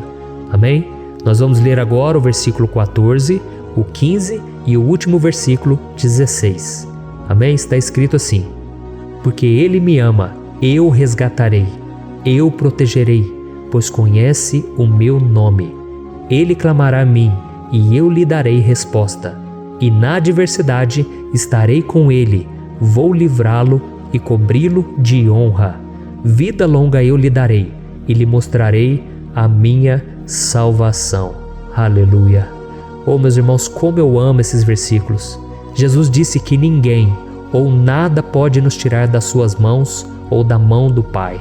Amém? Nós vamos ler agora o versículo 14, o 15 e o último versículo 16. Amém? Está escrito assim: porque Ele me ama, eu o resgatarei, eu o protegerei, pois conhece o meu nome. Ele clamará a mim, e eu lhe darei resposta. E na adversidade estarei com ele, vou livrá-lo e cobri-lo de honra. Vida longa eu lhe darei, e lhe mostrarei a minha salvação. Aleluia. Oh, meus irmãos, como eu amo esses versículos. Jesus disse que ninguém ou nada pode nos tirar das suas mãos ou da mão do Pai.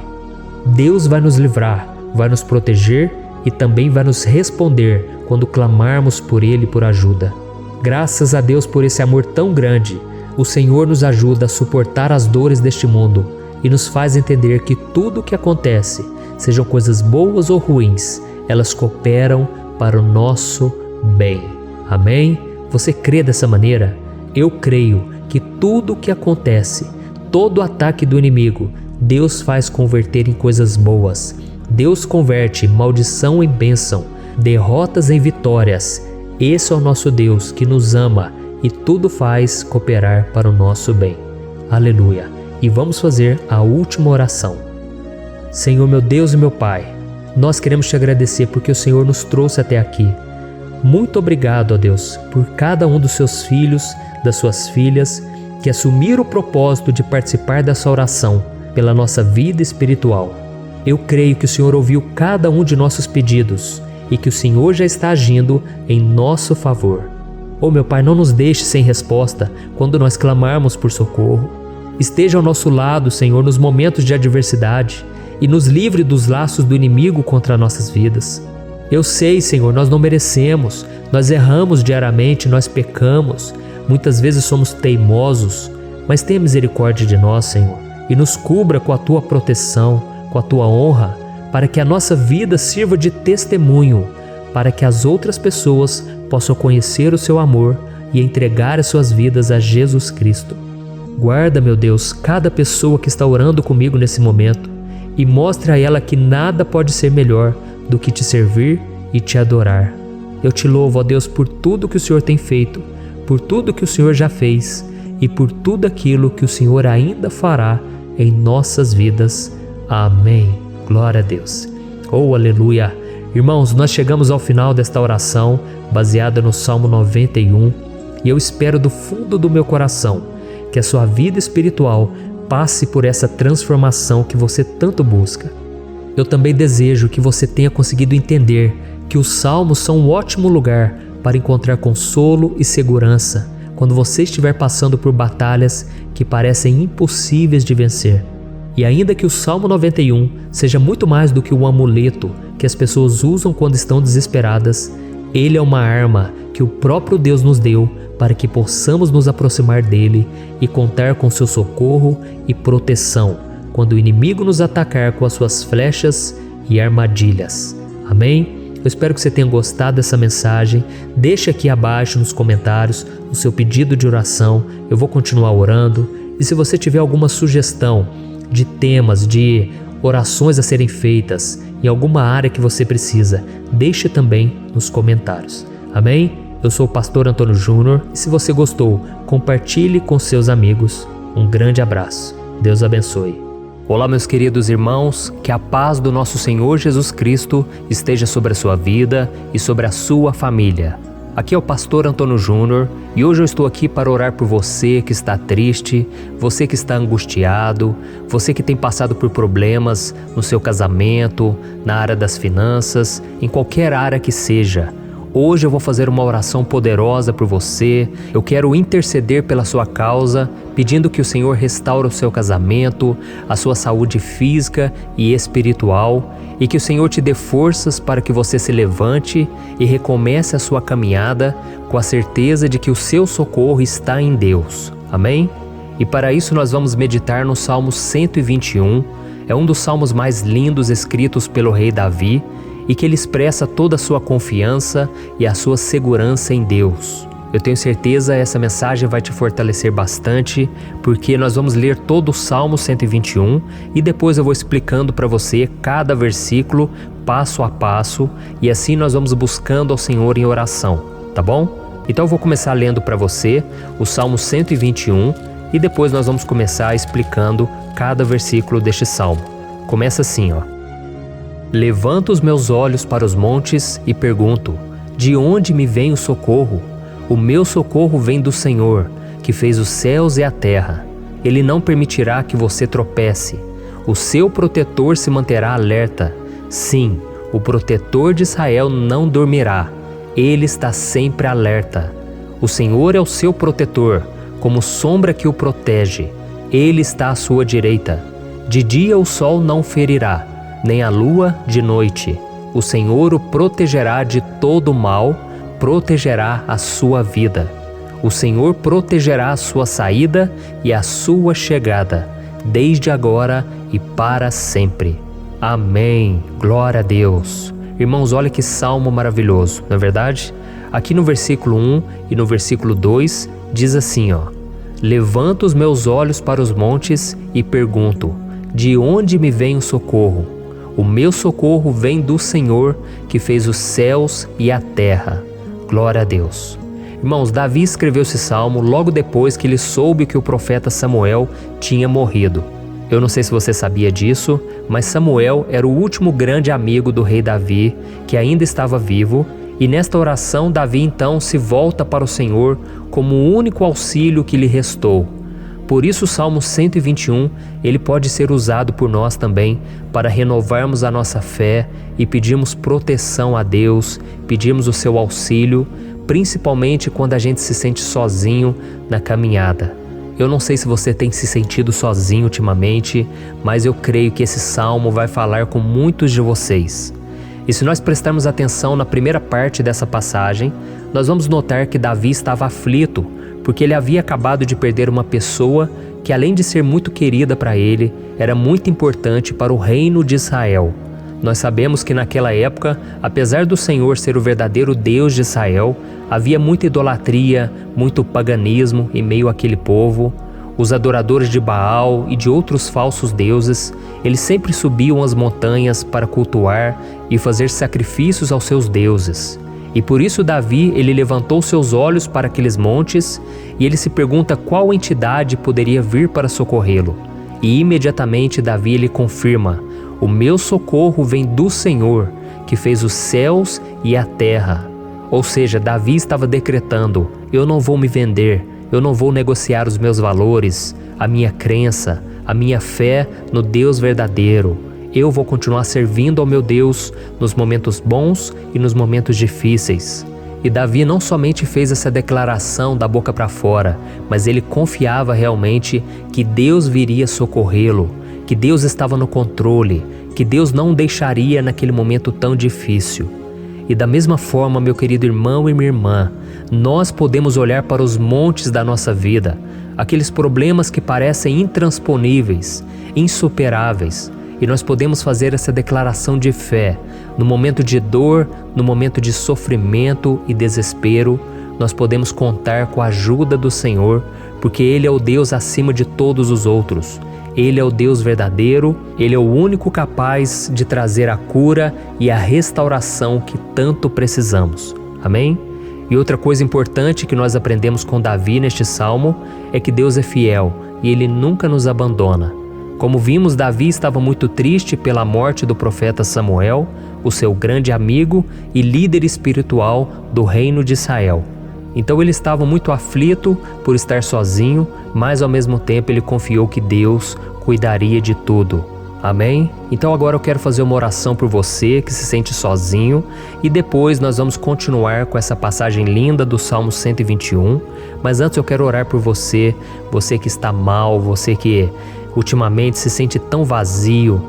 Deus vai nos livrar, vai nos proteger e também vai nos responder quando clamarmos por Ele por ajuda. Graças a Deus por esse amor tão grande, o Senhor nos ajuda a suportar as dores deste mundo e nos faz entender que tudo o que acontece, sejam coisas boas ou ruins, elas cooperam para o nosso bem. Amém? Você crê dessa maneira? Eu creio que tudo o que acontece, todo ataque do inimigo, Deus faz converter em coisas boas. Deus converte maldição em bênção, derrotas em vitórias. Esse é o nosso Deus que nos ama e tudo faz cooperar para o nosso bem. Aleluia. E vamos fazer a última oração. Senhor, meu Deus e meu Pai, nós queremos te agradecer porque o Senhor nos trouxe até aqui. Muito obrigado, ó Deus, por cada um dos seus filhos, das suas filhas, que assumiram o propósito de participar dessa oração pela nossa vida espiritual. Eu creio que o Senhor ouviu cada um de nossos pedidos e que o Senhor já está agindo em nosso favor. Oh, meu Pai, não nos deixe sem resposta quando nós clamarmos por socorro. Esteja ao nosso lado, Senhor, nos momentos de adversidade e nos livre dos laços do inimigo contra nossas vidas. Eu sei, Senhor, nós não merecemos, nós erramos diariamente, nós pecamos, muitas vezes somos teimosos, mas tenha misericórdia de nós, Senhor, e nos cubra com a Tua proteção, com a Tua honra, para que a nossa vida sirva de testemunho, para que as outras pessoas possam conhecer o Seu amor e entregar as suas vidas a Jesus Cristo. Guarda, meu Deus, cada pessoa que está orando comigo nesse momento e mostre a ela que nada pode ser melhor do que te servir e te adorar. Eu te louvo, ó Deus, por tudo que o Senhor tem feito, por tudo que o Senhor já fez e por tudo aquilo que o Senhor ainda fará em nossas vidas. Amém. Glória a Deus. Oh, aleluia. Irmãos, nós chegamos ao final desta oração baseada no Salmo 91 e eu espero do fundo do meu coração que a sua vida espiritual passe por essa transformação que você tanto busca. Eu também desejo que você tenha conseguido entender que os salmos são um ótimo lugar para encontrar consolo e segurança quando você estiver passando por batalhas que parecem impossíveis de vencer. E ainda que o Salmo 91 seja muito mais do que um amuleto que as pessoas usam quando estão desesperadas, ele é uma arma que o próprio Deus nos deu para que possamos nos aproximar dele e contar com seu socorro e proteção quando o inimigo nos atacar com as suas flechas e armadilhas. Amém? Eu espero que você tenha gostado dessa mensagem. Deixe aqui abaixo nos comentários o seu pedido de oração. Eu vou continuar orando. E se você tiver alguma sugestão de temas, de orações a serem feitas em alguma área que você precisa, deixe também nos comentários. Amém? Eu sou o pastor Antônio Júnior e se você gostou, compartilhe com seus amigos. Um grande abraço. Deus abençoe. Olá, meus queridos irmãos, que a paz do nosso Senhor Jesus Cristo esteja sobre a sua vida e sobre a sua família. Aqui é o pastor Antônio Júnior e hoje eu estou aqui para orar por você que está triste, você que está angustiado, você que tem passado por problemas no seu casamento, na área das finanças, em qualquer área que seja. Hoje eu vou fazer uma oração poderosa por você. Eu quero interceder pela sua causa, pedindo que o Senhor restaure o seu casamento, a sua saúde física e espiritual, e que o Senhor te dê forças para que você se levante e recomece a sua caminhada com a certeza de que o seu socorro está em Deus. Amém? E para isso nós vamos meditar no Salmo 121. É um dos salmos mais lindos escritos pelo rei Davi, e que ele expressa toda a sua confiança e a sua segurança em Deus. Eu tenho certeza essa mensagem vai te fortalecer bastante, porque nós vamos ler todo o Salmo 121 e depois eu vou explicando para você cada versículo, passo a passo, e assim nós vamos buscando ao Senhor em oração, tá bom? Então eu vou começar lendo para você o Salmo 121 e depois nós vamos começar explicando cada versículo deste Salmo. Começa assim, ó. Levanto os meus olhos para os montes e pergunto: de onde me vem o socorro? O meu socorro vem do Senhor, que fez os céus e a terra. Ele não permitirá que você tropece. O seu protetor se manterá alerta. Sim, o protetor de Israel não dormirá. Ele está sempre alerta. O Senhor é o seu protetor, como sombra que o protege. Ele está à sua direita. De dia o sol não ferirá, nem a lua de noite. O Senhor o protegerá de todo mal, protegerá a sua vida. O Senhor protegerá a sua saída e a sua chegada, desde agora e para sempre. Amém. Glória a Deus. Irmãos, olha que salmo maravilhoso, não é verdade? Aqui no versículo 1 e no versículo 2 diz assim, ó: Levanto os meus olhos para os montes e pergunto: de onde me vem o socorro? O meu socorro vem do Senhor, que fez os céus e a terra. Glória a Deus. Irmãos, Davi escreveu esse salmo logo depois que ele soube que o profeta Samuel tinha morrido. Eu não sei se você sabia disso, mas Samuel era o último grande amigo do rei Davi, que ainda estava vivo, e nesta oração Davi então se volta para o Senhor como o único auxílio que lhe restou. Por isso o Salmo 121, ele pode ser usado por nós também para renovarmos a nossa fé e pedirmos proteção a Deus, pedirmos o seu auxílio, principalmente quando a gente se sente sozinho na caminhada. Eu não sei se você tem se sentido sozinho ultimamente, mas eu creio que esse salmo vai falar com muitos de vocês. E se nós prestarmos atenção na primeira parte dessa passagem, nós vamos notar que Davi estava aflito, porque ele havia acabado de perder uma pessoa que, além de ser muito querida para ele, era muito importante para o reino de Israel. Nós sabemos que naquela época, apesar do Senhor ser o verdadeiro Deus de Israel, havia muita idolatria, muito paganismo em meio àquele povo. Os adoradores de Baal e de outros falsos deuses, eles sempre subiam as montanhas para cultuar e fazer sacrifícios aos seus deuses. E por isso Davi, ele levantou seus olhos para aqueles montes e ele se pergunta qual entidade poderia vir para socorrê-lo. E imediatamente Davi ele confirma: o meu socorro vem do Senhor, que fez os céus e a terra. Ou seja, Davi estava decretando: eu não vou me vender, eu não vou negociar os meus valores, a minha crença, a minha fé no Deus verdadeiro. Eu vou continuar servindo ao meu Deus nos momentos bons e nos momentos difíceis. E Davi não somente fez essa declaração da boca para fora, mas ele confiava realmente que Deus viria socorrê-lo, que Deus estava no controle, que Deus não o deixaria naquele momento tão difícil. E da mesma forma, meu querido irmão e minha irmã, nós podemos olhar para os montes da nossa vida, aqueles problemas que parecem intransponíveis, insuperáveis, e nós podemos fazer essa declaração de fé. No momento de dor, no momento de sofrimento e desespero, nós podemos contar com a ajuda do Senhor, porque Ele é o Deus acima de todos os outros. Ele é o Deus verdadeiro, Ele é o único capaz de trazer a cura e a restauração que tanto precisamos. Amém? E outra coisa importante que nós aprendemos com Davi neste salmo é que Deus é fiel e Ele nunca nos abandona. Como vimos, Davi estava muito triste pela morte do profeta Samuel, o seu grande amigo e líder espiritual do reino de Israel. Então ele estava muito aflito por estar sozinho, mas ao mesmo tempo ele confiou que Deus cuidaria de tudo. Amém? Então agora eu quero fazer uma oração por você que se sente sozinho e depois nós vamos continuar com essa passagem linda do Salmo 121. Mas antes eu quero orar por você, você que está mal, você que ultimamente se sente tão vazio,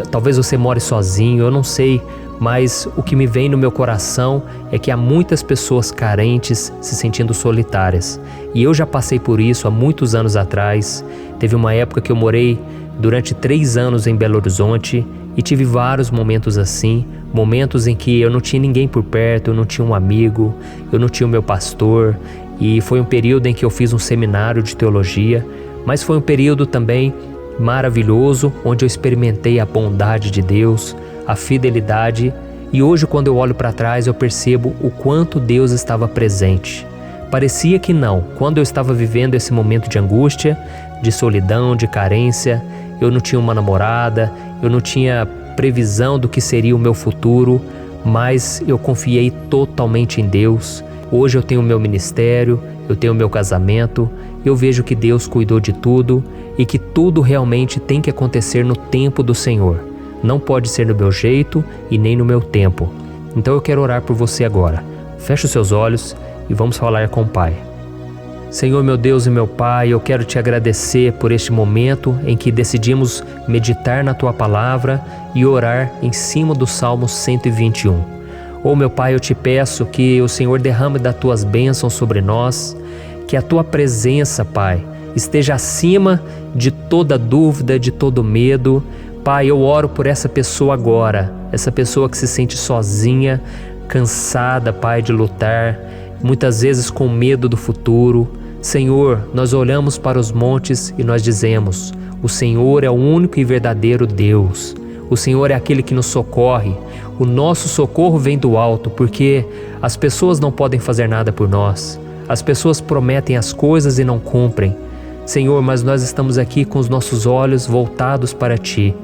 talvez você more sozinho, eu não sei, mas o que me vem no meu coração é que há muitas pessoas carentes se sentindo solitárias. E eu já passei por isso há muitos anos atrás. Teve uma época que eu morei durante 3 anos em Belo Horizonte e tive vários momentos assim, momentos em que eu não tinha ninguém por perto, eu não tinha um amigo, eu não tinha o meu pastor, e foi um período em que eu fiz um seminário de teologia, mas foi um período também maravilhoso, onde eu experimentei a bondade de Deus, a fidelidade, e hoje quando eu olho para trás eu percebo o quanto Deus estava presente. Parecia que não, quando eu estava vivendo esse momento de angústia, de solidão, de carência, eu não tinha uma namorada, eu não tinha previsão do que seria o meu futuro, mas eu confiei totalmente em Deus. Hoje eu tenho o meu ministério, eu tenho o meu casamento, eu vejo que Deus cuidou de tudo e que tudo realmente tem que acontecer no tempo do Senhor. Não pode ser no meu jeito e nem no meu tempo. Então eu quero orar por você agora. Feche os seus olhos e vamos falar com o Pai. Senhor, meu Deus e meu Pai, eu quero te agradecer por este momento em que decidimos meditar na Tua Palavra e orar em cima do Salmo 121. Oh, meu Pai, eu te peço que o Senhor derrame das Tuas bênçãos sobre nós, que a Tua presença, Pai, esteja acima de toda dúvida, de todo medo. Pai, eu oro por essa pessoa agora, essa pessoa que se sente sozinha, cansada, Pai, de lutar, muitas vezes com medo do futuro. Senhor, nós olhamos para os montes e nós dizemos: o Senhor é o único e verdadeiro Deus. O Senhor é aquele que nos socorre. O nosso socorro vem do alto, porque as pessoas não podem fazer nada por nós. As pessoas prometem as coisas e não cumprem. Senhor, mas nós estamos aqui com os nossos olhos voltados para Ti.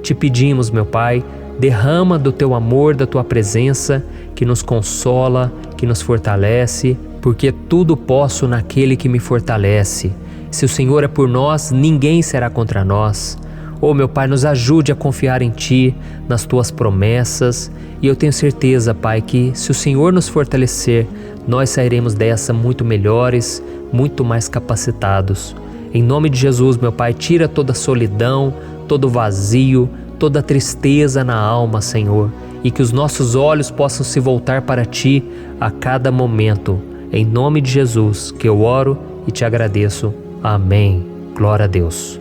Te pedimos, meu Pai, derrama do Teu amor, da Tua presença, que nos consola, que nos fortalece, porque tudo posso naquele que me fortalece. Se o Senhor é por nós, ninguém será contra nós. Oh, meu Pai, nos ajude a confiar em Ti, nas Tuas promessas, e eu tenho certeza, Pai, que se o Senhor nos fortalecer, nós sairemos dessa muito melhores, muito mais capacitados. Em nome de Jesus, meu Pai, tira toda solidão, todo vazio, toda tristeza na alma, Senhor, e que os nossos olhos possam se voltar para Ti a cada momento. Em nome de Jesus que eu oro e te agradeço. Amém. Glória a Deus.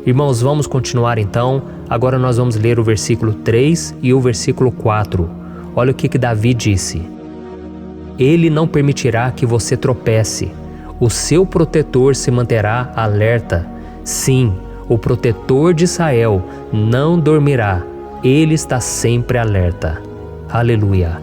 Irmãos, vamos continuar então. Agora nós vamos ler o versículo 3 e o versículo 4. Olha o que Davi disse. Ele não permitirá que você tropece. O seu protetor se manterá alerta. Sim, o protetor de Israel não dormirá. Ele está sempre alerta. Aleluia.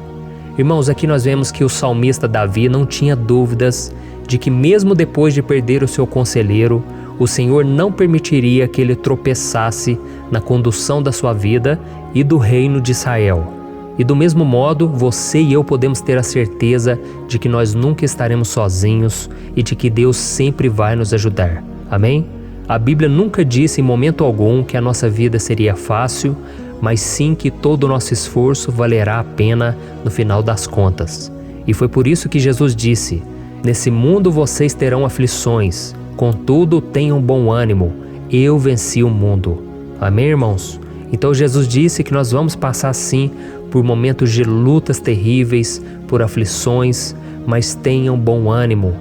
Irmãos, aqui nós vemos que o salmista Davi não tinha dúvidas de que mesmo depois de perder o seu conselheiro, o Senhor não permitiria que ele tropeçasse na condução da sua vida e do reino de Israel. E do mesmo modo, você e eu podemos ter a certeza de que nós nunca estaremos sozinhos e de que Deus sempre vai nos ajudar. Amém? A Bíblia nunca disse em momento algum que a nossa vida seria fácil, mas sim que todo o nosso esforço valerá a pena no final das contas. E foi por isso que Jesus disse: nesse mundo vocês terão aflições, contudo tenham bom ânimo, eu venci o mundo. Amém, irmãos? Então Jesus disse que nós vamos passar sim por momentos de lutas terríveis, por aflições, mas tenham bom ânimo.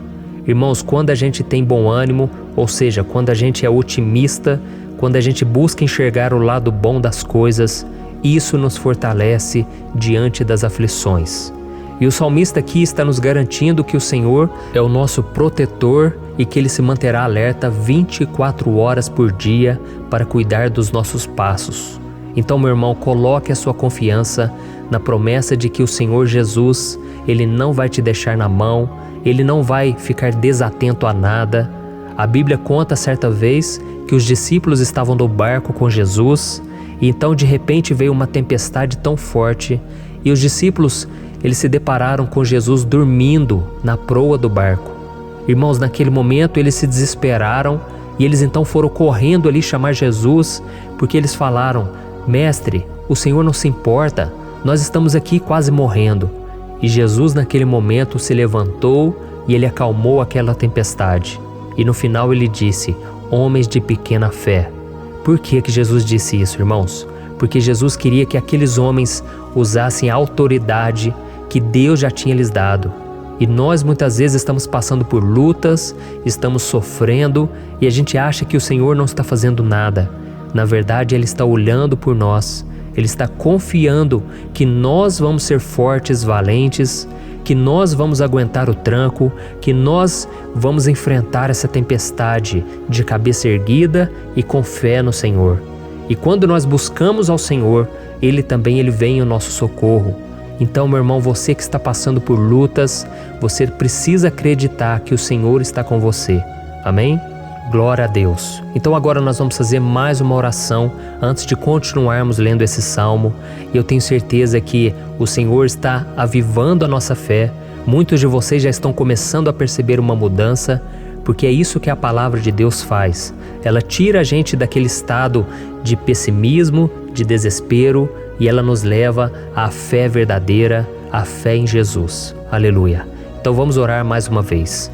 Irmãos, quando a gente tem bom ânimo, ou seja, quando a gente é otimista, quando a gente busca enxergar o lado bom das coisas, isso nos fortalece diante das aflições. E o salmista aqui está nos garantindo que o Senhor é o nosso protetor e que Ele se manterá alerta 24 horas por dia para cuidar dos nossos passos. Então, meu irmão, coloque a sua confiança na promessa de que o Senhor Jesus, Ele não vai te deixar na mão, Ele não vai ficar desatento a nada. A Bíblia conta certa vez que os discípulos estavam no barco com Jesus e então de repente veio uma tempestade tão forte e os discípulos eles se depararam com Jesus dormindo na proa do barco. Irmãos, naquele momento eles se desesperaram e eles então foram correndo ali chamar Jesus porque eles falaram: Mestre, o Senhor não se importa, nós estamos aqui quase morrendo. E Jesus naquele momento se levantou e Ele acalmou aquela tempestade. E no final Ele disse: homens de pequena fé. Por que Jesus disse isso, irmãos? Porque Jesus queria que aqueles homens usassem a autoridade que Deus já tinha lhes dado. E nós muitas vezes estamos passando por lutas, estamos sofrendo e a gente acha que o Senhor não está fazendo nada. Na verdade, Ele está olhando por nós, Ele está confiando que nós vamos ser fortes, valentes, que nós vamos aguentar o tranco, que nós vamos enfrentar essa tempestade de cabeça erguida e com fé no Senhor. E quando nós buscamos ao Senhor, Ele vem ao nosso socorro. Então, meu irmão, você que está passando por lutas, você precisa acreditar que o Senhor está com você. Amém? Glória a Deus. Então agora nós vamos fazer mais uma oração antes de continuarmos lendo esse salmo. E eu tenho certeza que o Senhor está avivando a nossa fé. Muitos de vocês já estão começando a perceber uma mudança, porque é isso que a palavra de Deus faz. Ela tira a gente daquele estado de pessimismo, de desespero, e ela nos leva à fé verdadeira, à fé em Jesus. Aleluia. Então vamos orar mais uma vez.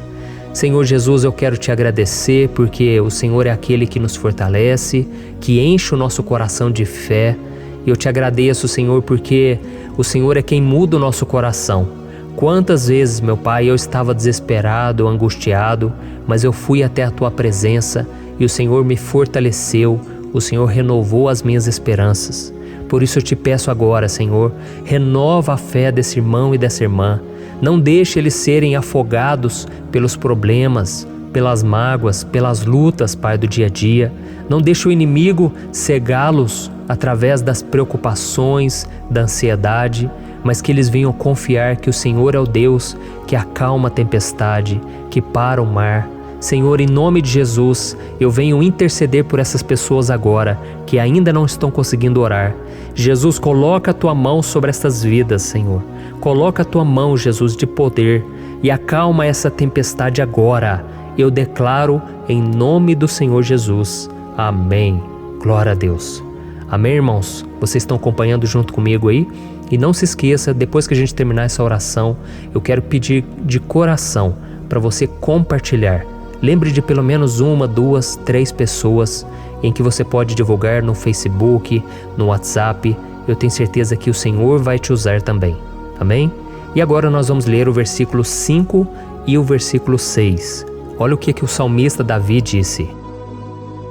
Senhor Jesus, eu quero te agradecer porque o Senhor é aquele que nos fortalece, que enche o nosso coração de fé. E eu te agradeço, Senhor, porque o Senhor é quem muda o nosso coração. Quantas vezes, meu Pai, eu estava desesperado, angustiado, mas eu fui até a Tua presença e o Senhor me fortaleceu, o Senhor renovou as minhas esperanças. Por isso eu te peço agora, Senhor, renova a fé desse irmão e dessa irmã. Não deixe eles serem afogados pelos problemas, pelas mágoas, pelas lutas, Pai, do dia a dia. Não deixe o inimigo cegá-los através das preocupações, da ansiedade, mas que eles venham confiar que o Senhor é o Deus que acalma a tempestade, que para o mar. Senhor, em nome de Jesus, eu venho interceder por essas pessoas agora que ainda não estão conseguindo orar. Jesus, coloca a Tua mão sobre estas vidas, Senhor. Coloca a Tua mão, Jesus, de poder e acalma essa tempestade agora. Eu declaro em nome do Senhor Jesus. Amém. Glória a Deus. Amém, irmãos? Vocês estão acompanhando junto comigo aí? E não se esqueça, depois que a gente terminar essa oração, eu quero pedir de coração para você compartilhar. Lembre de pelo menos 1, 2, 3 pessoas em que você pode divulgar no Facebook, no WhatsApp. Eu tenho certeza que o Senhor vai te usar também. Amém? E agora nós vamos ler o versículo 5 e o versículo 6. Olha o que o salmista Davi disse.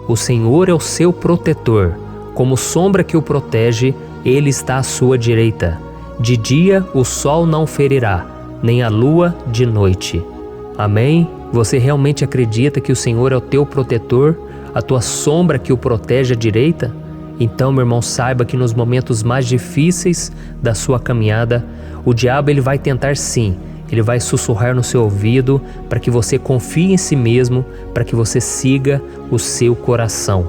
O Senhor é o seu protetor, como sombra que o protege, ele está à sua direita. De dia o sol não ferirá, nem a lua de noite. Amém? Você realmente acredita que o Senhor é o teu protetor, a tua sombra que o protege à direita? Então, meu irmão, saiba que nos momentos mais difíceis da sua caminhada, o diabo ele vai tentar sim, ele vai sussurrar no seu ouvido para que você confie em si mesmo, para que você siga o seu coração.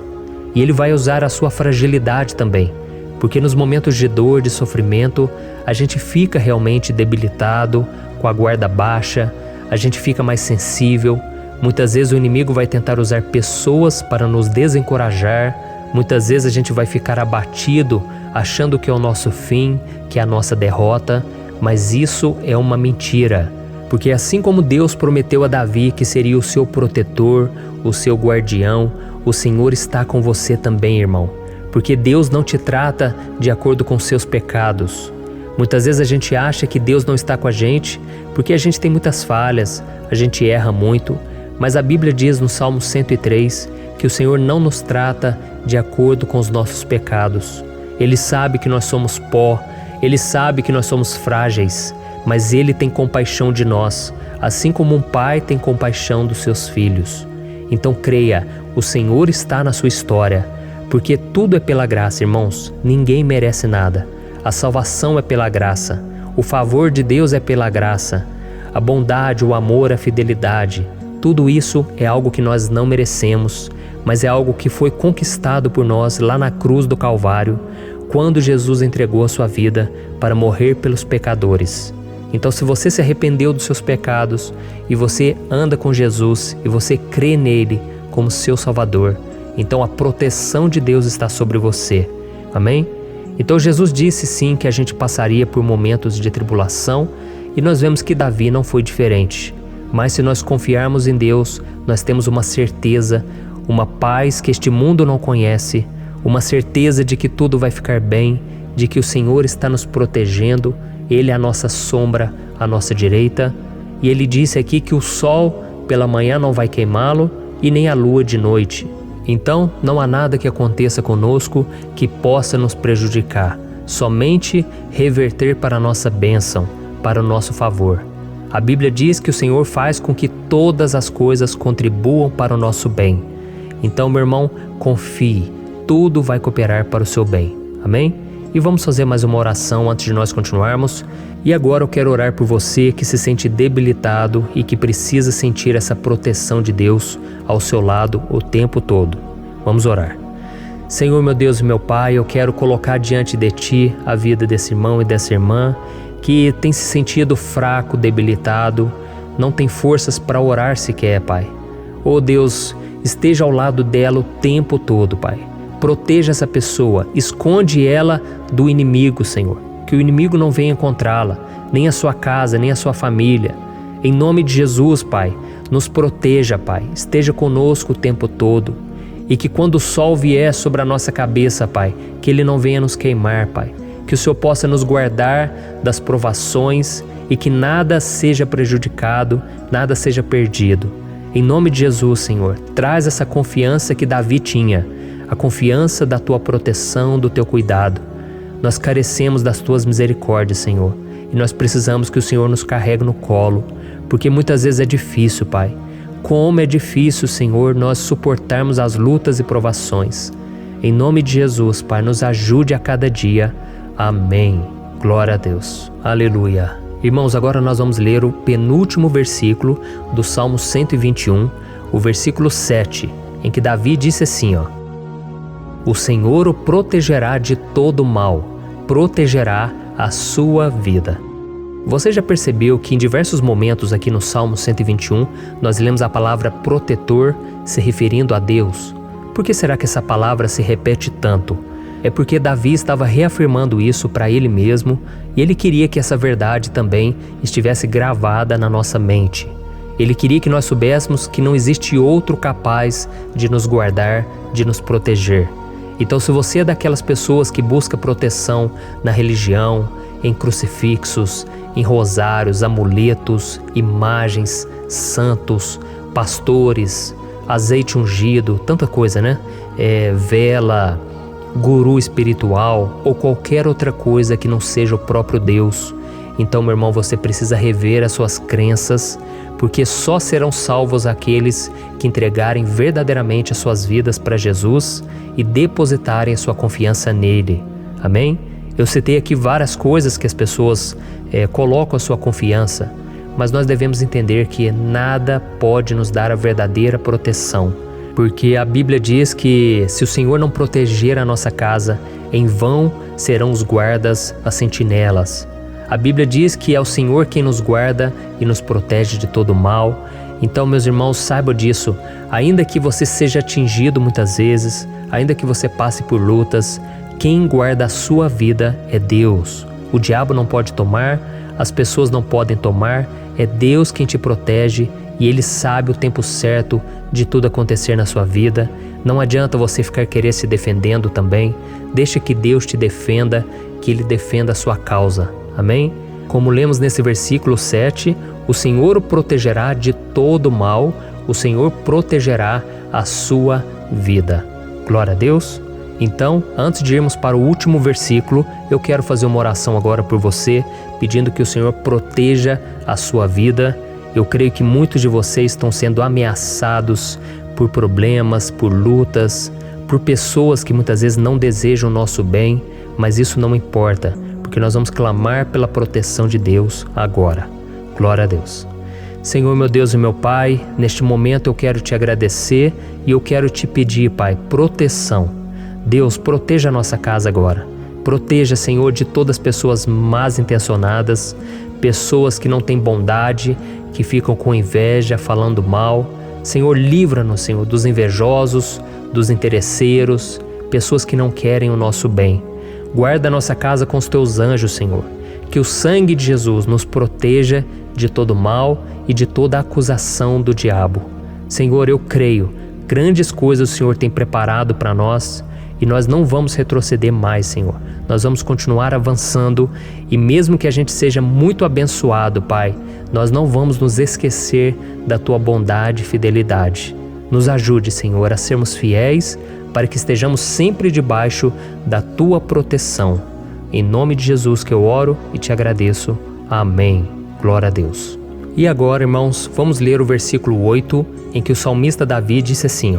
E ele vai usar a sua fragilidade também, porque nos momentos de dor, de sofrimento, a gente fica realmente debilitado, com a guarda baixa, a gente fica mais sensível. Muitas vezes o inimigo vai tentar usar pessoas para nos desencorajar. Muitas vezes a gente vai ficar abatido, achando que é o nosso fim, que é a nossa derrota. Mas isso é uma mentira. Porque assim como Deus prometeu a Davi que seria o seu protetor, o seu guardião, o Senhor está com você também, irmão. Porque Deus não te trata de acordo com seus pecados. Muitas vezes a gente acha que Deus não está com a gente porque a gente tem muitas falhas, a gente erra muito, mas a Bíblia diz no Salmo 103 que o Senhor não nos trata de acordo com os nossos pecados. Ele sabe que nós somos pó, Ele sabe que nós somos frágeis, mas Ele tem compaixão de nós, assim como um pai tem compaixão dos seus filhos. Então creia, o Senhor está na sua história, porque tudo é pela graça, irmãos, ninguém merece nada. A salvação é pela graça, o favor de Deus é pela graça, a bondade, o amor, a fidelidade, tudo isso é algo que nós não merecemos, mas é algo que foi conquistado por nós lá na cruz do Calvário, quando Jesus entregou a sua vida para morrer pelos pecadores. Então, se você se arrependeu dos seus pecados e você anda com Jesus e você crê nele como seu Salvador, então a proteção de Deus está sobre você. Amém? Então Jesus disse sim que a gente passaria por momentos de tribulação e nós vemos que Davi não foi diferente. Mas se nós confiarmos em Deus, nós temos uma certeza, uma paz que este mundo não conhece, uma certeza de que tudo vai ficar bem, de que o Senhor está nos protegendo, Ele é a nossa sombra, à nossa direita. E Ele disse aqui que o sol pela manhã não vai queimá-lo e nem a lua de noite. Então, não há nada que aconteça conosco que possa nos prejudicar, somente reverter para a nossa bênção, para o nosso favor. A Bíblia diz que o Senhor faz com que todas as coisas contribuam para o nosso bem. Então, meu irmão, confie, tudo vai cooperar para o seu bem. Amém? E vamos fazer mais uma oração antes de nós continuarmos. E agora eu quero orar por você que se sente debilitado e que precisa sentir essa proteção de Deus ao seu lado o tempo todo. Vamos orar. Senhor, meu Deus e meu Pai, eu quero colocar diante de Ti a vida desse irmão e dessa irmã que tem se sentido fraco, debilitado, não tem forças para orar sequer, Pai. Oh Deus, esteja ao lado dela o tempo todo, Pai. Proteja essa pessoa, esconde ela do inimigo, Senhor. Que o inimigo não venha encontrá-la, nem a sua casa, nem a sua família. Em nome de Jesus, Pai, nos proteja, Pai. Esteja conosco o tempo todo. E que quando o sol vier sobre a nossa cabeça, Pai, que ele não venha nos queimar, Pai. Que o Senhor possa nos guardar das provações e que nada seja prejudicado, nada seja perdido. Em nome de Jesus, Senhor, traz essa confiança que Davi tinha, a confiança da Tua proteção, do Teu cuidado. Nós carecemos das Tuas misericórdias, Senhor, e nós precisamos que o Senhor nos carregue no colo, porque muitas vezes é difícil, Pai. Como é difícil, Senhor, nós suportarmos as lutas e provações. Em nome de Jesus, Pai, nos ajude a cada dia. Amém. Glória a Deus. Aleluia. Irmãos, agora nós vamos ler o penúltimo versículo do Salmo 121, o versículo 7, em que Davi disse assim, ó: O Senhor o protegerá de todo mal, protegerá a sua vida. Você já percebeu que em diversos momentos aqui no Salmo 121, nós lemos a palavra protetor se referindo a Deus? Por que será que essa palavra se repete tanto? É porque Davi estava reafirmando isso para ele mesmo e ele queria que essa verdade também estivesse gravada na nossa mente. Ele queria que nós soubéssemos que não existe outro capaz de nos guardar, de nos proteger. Então, se você é daquelas pessoas que busca proteção na religião, em crucifixos, em rosários, amuletos, imagens, santos, pastores, azeite ungido, tanta coisa, né? Vela, guru espiritual ou qualquer outra coisa que não seja o próprio Deus. Então, meu irmão, você precisa rever as suas crenças, porque só serão salvos aqueles que entregarem verdadeiramente as suas vidas para Jesus e depositarem a sua confiança nele. Amém? Eu citei aqui várias coisas que as pessoas colocam a sua confiança, mas nós devemos entender que nada pode nos dar a verdadeira proteção, porque a Bíblia diz que se o Senhor não proteger a nossa casa, em vão serão os guardas, as sentinelas. A Bíblia diz que é o Senhor quem nos guarda e nos protege de todo mal. Então, meus irmãos, saibam disso. Ainda que você seja atingido muitas vezes, ainda que você passe por lutas, quem guarda a sua vida é Deus. O diabo não pode tomar, as pessoas não podem tomar, é Deus quem te protege e Ele sabe o tempo certo de tudo acontecer na sua vida. Não adianta você ficar querer se defendendo também. Deixa que Deus te defenda, que Ele defenda a sua causa. Amém? Como lemos nesse versículo 7, o Senhor o protegerá de todo mal, o Senhor protegerá a sua vida. Glória a Deus! Então, antes de irmos para o último versículo, eu quero fazer uma oração agora por você, pedindo que o Senhor proteja a sua vida. Eu creio que muitos de vocês estão sendo ameaçados por problemas, por lutas, por pessoas que muitas vezes não desejam o nosso bem, mas isso não importa, porque nós vamos clamar pela proteção de Deus agora. Glória a Deus. Senhor, meu Deus e meu Pai, neste momento eu quero te agradecer e eu quero te pedir, Pai, proteção. Deus, proteja a nossa casa agora. Proteja, Senhor, de todas as pessoas más intencionadas, pessoas que não têm bondade, que ficam com inveja, falando mal. Senhor, livra-nos, Senhor, dos invejosos, dos interesseiros, pessoas que não querem o nosso bem. Guarda a nossa casa com os teus anjos, Senhor. Que o sangue de Jesus nos proteja de todo mal e de toda acusação do diabo. Senhor, eu creio, grandes coisas o Senhor tem preparado para nós e nós não vamos retroceder mais, Senhor. Nós vamos continuar avançando e mesmo que a gente seja muito abençoado, Pai, nós não vamos nos esquecer da Tua bondade e fidelidade. Nos ajude, Senhor, a sermos fiéis para que estejamos sempre debaixo da Tua proteção. Em nome de Jesus que eu oro e te agradeço. Amém. Glória a Deus. E agora, irmãos, vamos ler o versículo 8, em que o salmista Davi disse assim,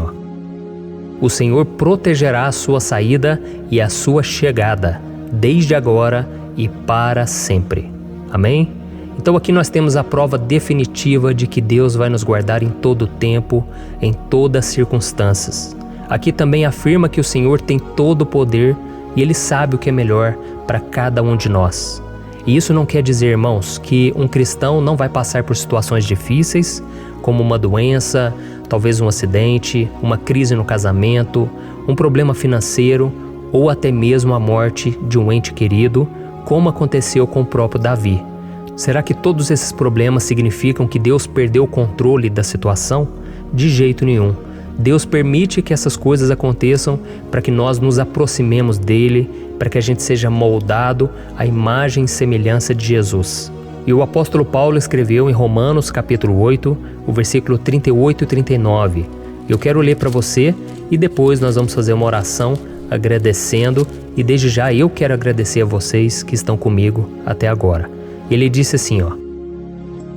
O Senhor protegerá a sua saída e a sua chegada, desde agora e para sempre. Amém? Então aqui nós temos a prova definitiva de que Deus vai nos guardar em todo o tempo, em todas as circunstâncias. Aqui também afirma que o Senhor tem todo o poder e Ele sabe o que é melhor para cada um de nós. E isso não quer dizer, irmãos, que um cristão não vai passar por situações difíceis, como uma doença, talvez um acidente, uma crise no casamento, um problema financeiro ou até mesmo a morte de um ente querido, como aconteceu com o próprio Davi. Será que todos esses problemas significam que Deus perdeu o controle da situação? De jeito nenhum. Deus permite que essas coisas aconteçam para que nós nos aproximemos dele, para que a gente seja moldado à imagem e semelhança de Jesus. E o apóstolo Paulo escreveu em Romanos capítulo 8, o versículo 38 e 39. Eu quero ler para você e depois nós vamos fazer uma oração agradecendo e desde já eu quero agradecer a vocês que estão comigo até agora. Ele disse assim,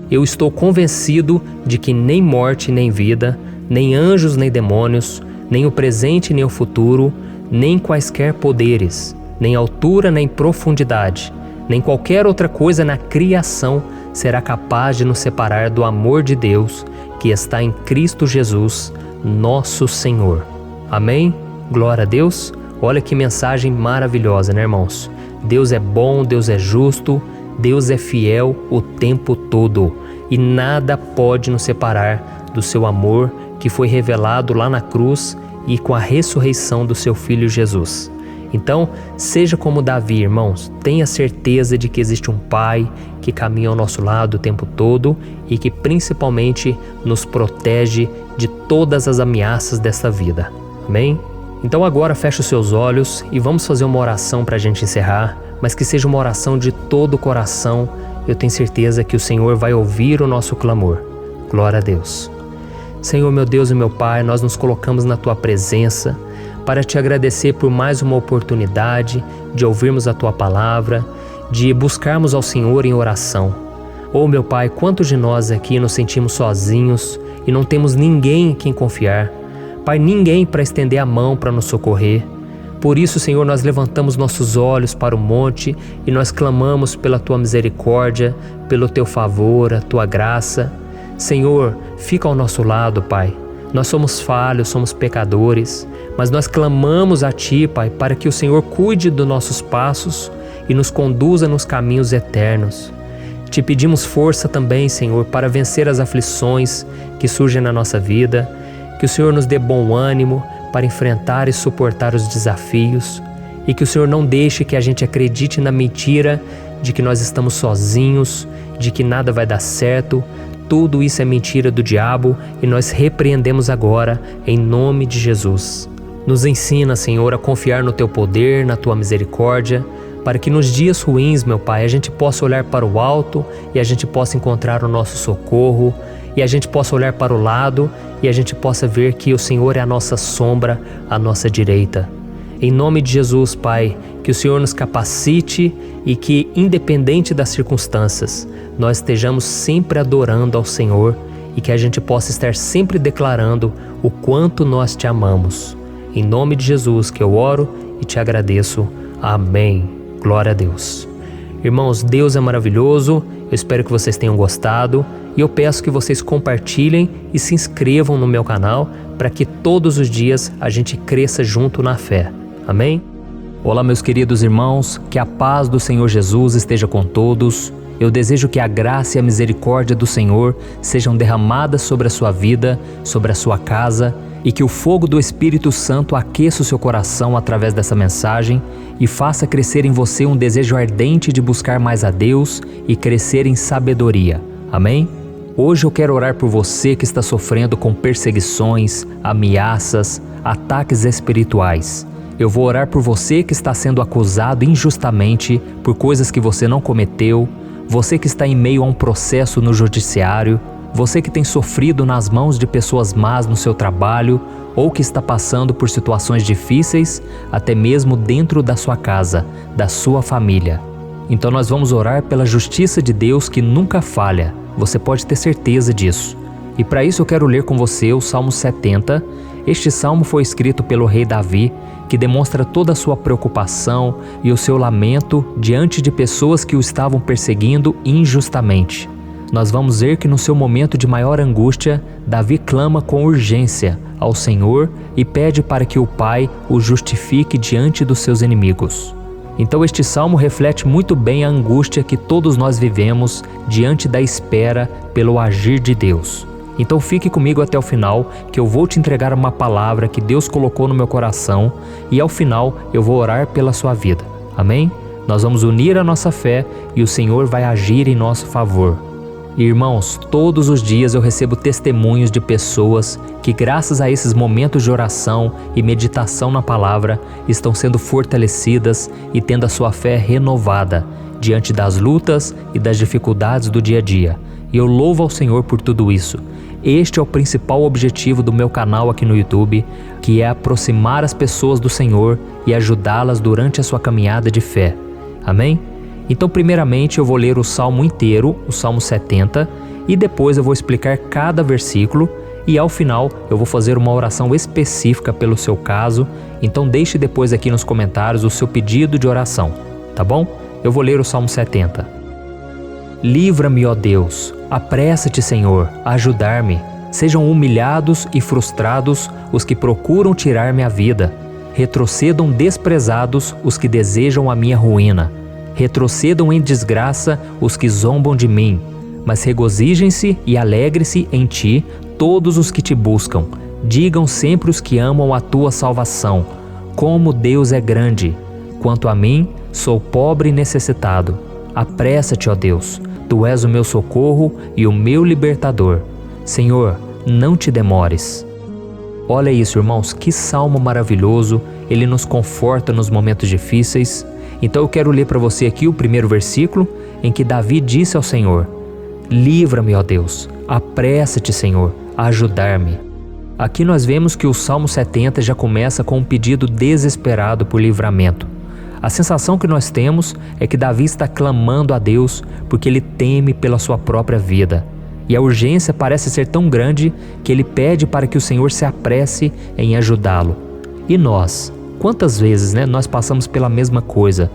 Eu estou convencido de que nem morte nem vida, nem anjos nem demônios, nem o presente nem o futuro, nem quaisquer poderes, nem altura nem profundidade, nem qualquer outra coisa na criação será capaz de nos separar do amor de Deus que está em Cristo Jesus, nosso Senhor. Amém? Glória a Deus. Olha que mensagem maravilhosa, né, irmãos? Deus é bom, Deus é justo, Deus é fiel o tempo todo e nada pode nos separar do seu amor que foi revelado lá na cruz e com a ressurreição do seu Filho Jesus. Então, seja como Davi, irmãos, tenha certeza de que existe um Pai que caminha ao nosso lado o tempo todo e que principalmente nos protege de todas as ameaças dessa vida. Amém? Então agora feche os seus olhos e vamos fazer uma oração para a gente encerrar, mas que seja uma oração de todo o coração. Eu tenho certeza que o Senhor vai ouvir o nosso clamor. Glória a Deus. Senhor, meu Deus e meu Pai, nós nos colocamos na Tua presença para Te agradecer por mais uma oportunidade de ouvirmos a Tua palavra, de buscarmos ao Senhor em oração. Oh, meu Pai, quantos de nós aqui nos sentimos sozinhos e não temos ninguém em quem confiar. Pai, ninguém para estender a mão para nos socorrer. Por isso, Senhor, nós levantamos nossos olhos para o monte e nós clamamos pela Tua misericórdia, pelo Teu favor, a Tua graça. Senhor, fica ao nosso lado, Pai. Nós somos falhos, somos pecadores, mas nós clamamos a Ti, Pai, para que o Senhor cuide dos nossos passos e nos conduza nos caminhos eternos. Te pedimos força também, Senhor, para vencer as aflições que surgem na nossa vida, que o Senhor nos dê bom ânimo para enfrentar e suportar os desafios e que o Senhor não deixe que a gente acredite na mentira de que nós estamos sozinhos, de que nada vai dar certo. Tudo isso é mentira do diabo e nós repreendemos agora em nome de Jesus. Nos ensina, Senhor, a confiar no Teu poder, na Tua misericórdia, para que nos dias ruins, meu Pai, a gente possa olhar para o alto e a gente possa encontrar o nosso socorro, e a gente possa olhar para o lado e a gente possa ver que o Senhor é a nossa sombra, a nossa direita. Em nome de Jesus, Pai, que o Senhor nos capacite e que, independente das circunstâncias, nós estejamos sempre adorando ao Senhor e que a gente possa estar sempre declarando o quanto nós Te amamos. Em nome de Jesus que eu oro e Te agradeço. Amém. Glória a Deus. Irmãos, Deus é maravilhoso. Eu espero que vocês tenham gostado e eu peço que vocês compartilhem e se inscrevam no meu canal para que todos os dias a gente cresça junto na fé. Amém? Olá, meus queridos irmãos, que a paz do Senhor Jesus esteja com todos. Eu desejo que a graça e a misericórdia do Senhor sejam derramadas sobre a sua vida, sobre a sua casa, e que o fogo do Espírito Santo aqueça o seu coração através dessa mensagem e faça crescer em você um desejo ardente de buscar mais a Deus e crescer em sabedoria. Amém? Hoje eu quero orar por você que está sofrendo com perseguições, ameaças, ataques espirituais. Eu vou orar por você que está sendo acusado injustamente por coisas que você não cometeu, você que está em meio a um processo no judiciário, você que tem sofrido nas mãos de pessoas más no seu trabalho ou que está passando por situações difíceis, até mesmo dentro da sua casa, da sua família. Então nós vamos orar pela justiça de Deus que nunca falha, você pode ter certeza disso. E para isso eu quero ler com você o Salmo 70. Este salmo foi escrito pelo rei Davi, que demonstra toda a sua preocupação e o seu lamento diante de pessoas que o estavam perseguindo injustamente. Nós vamos ver que no seu momento de maior angústia, Davi clama com urgência ao Senhor e pede para que o Pai o justifique diante dos seus inimigos. Então este salmo reflete muito bem a angústia que todos nós vivemos diante da espera pelo agir de Deus. Então fique comigo até o final, que eu vou te entregar uma palavra que Deus colocou no meu coração e ao final eu vou orar pela sua vida. Amém? Nós vamos unir a nossa fé e o Senhor vai agir em nosso favor. Irmãos, todos os dias eu recebo testemunhos de pessoas que, graças a esses momentos de oração e meditação na palavra, estão sendo fortalecidas e tendo a sua fé renovada diante das lutas e das dificuldades do dia a dia. E eu louvo ao Senhor por tudo isso. Este é o principal objetivo do meu canal aqui no YouTube, que é aproximar as pessoas do Senhor e ajudá-las durante a sua caminhada de fé. Amém? Então, primeiramente, eu vou ler o Salmo inteiro, o Salmo 70, e depois eu vou explicar cada versículo, e ao final eu vou fazer uma oração específica pelo seu caso. Então deixe depois aqui nos comentários o seu pedido de oração, tá bom? Eu vou ler o Salmo 70. Livra-me, ó Deus, apressa-te, Senhor, a ajudar-me. Sejam humilhados e frustrados os que procuram tirar-me a vida. Retrocedam desprezados os que desejam a minha ruína. Retrocedam em desgraça os que zombam de mim, mas regozijem-se e alegre-se em ti todos os que te buscam. Digam sempre os que amam a tua salvação, como Deus é grande. Quanto a mim, sou pobre e necessitado. Apressa-te, ó Deus, Tu és o meu socorro e o meu libertador. Senhor, não te demores. Olha isso, irmãos, que salmo maravilhoso, ele nos conforta nos momentos difíceis. Então eu quero ler para você aqui o primeiro versículo, em que Davi disse ao Senhor: livra-me, ó Deus, apressa-te, Senhor, a ajudar-me. Aqui nós vemos que o Salmo 70 já começa com um pedido desesperado por livramento. A sensação que nós temos é que Davi está clamando a Deus porque ele teme pela sua própria vida. E a urgência parece ser tão grande que ele pede para que o Senhor se apresse em ajudá-lo. E nós? Quantas vezes nós passamos pela mesma coisa?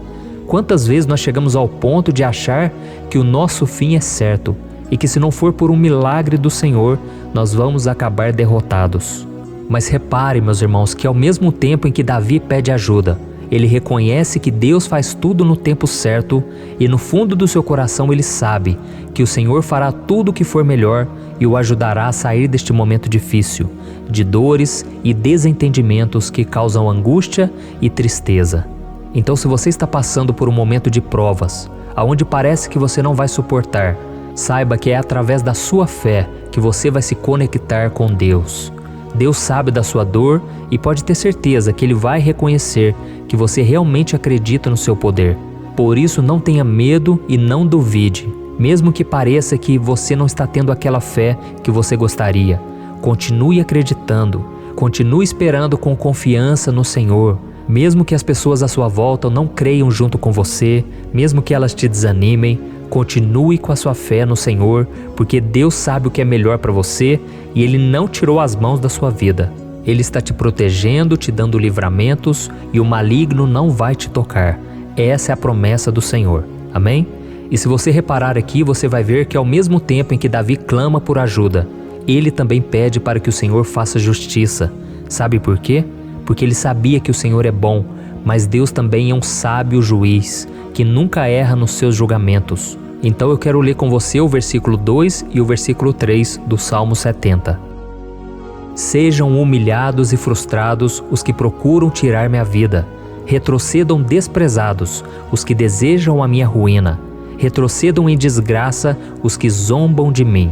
Quantas vezes nós chegamos ao ponto de achar que o nosso fim é certo e que, se não for por um milagre do Senhor, nós vamos acabar derrotados? Mas repare, meus irmãos, que ao mesmo tempo em que Davi pede ajuda, ele reconhece que Deus faz tudo no tempo certo e no fundo do seu coração ele sabe que o Senhor fará tudo o que for melhor e o ajudará a sair deste momento difícil, de dores e desentendimentos que causam angústia e tristeza. Então, se você está passando por um momento de provas, aonde parece que você não vai suportar, saiba que é através da sua fé que você vai se conectar com Deus. Deus sabe da sua dor e pode ter certeza que Ele vai reconhecer que você realmente acredita no seu poder. Por isso, não tenha medo e não duvide, mesmo que pareça que você não está tendo aquela fé que você gostaria. Continue acreditando, continue esperando com confiança no Senhor. Mesmo que as pessoas à sua volta não creiam junto com você, mesmo que elas te desanimem, continue com a sua fé no Senhor, porque Deus sabe o que é melhor para você e Ele não tirou as mãos da sua vida. Ele está te protegendo, te dando livramentos e o maligno não vai te tocar. Essa é a promessa do Senhor. Amém? E se você reparar aqui, você vai ver que ao mesmo tempo em que Davi clama por ajuda, ele também pede para que o Senhor faça justiça. Sabe por quê? Porque ele sabia que o Senhor é bom, mas Deus também é um sábio juiz, que nunca erra nos seus julgamentos. Então eu quero ler com você o versículo 2 e o versículo 3 do Salmo 70. Sejam humilhados e frustrados os que procuram tirar minha vida. Retrocedam desprezados os que desejam a minha ruína. Retrocedam em desgraça os que zombam de mim.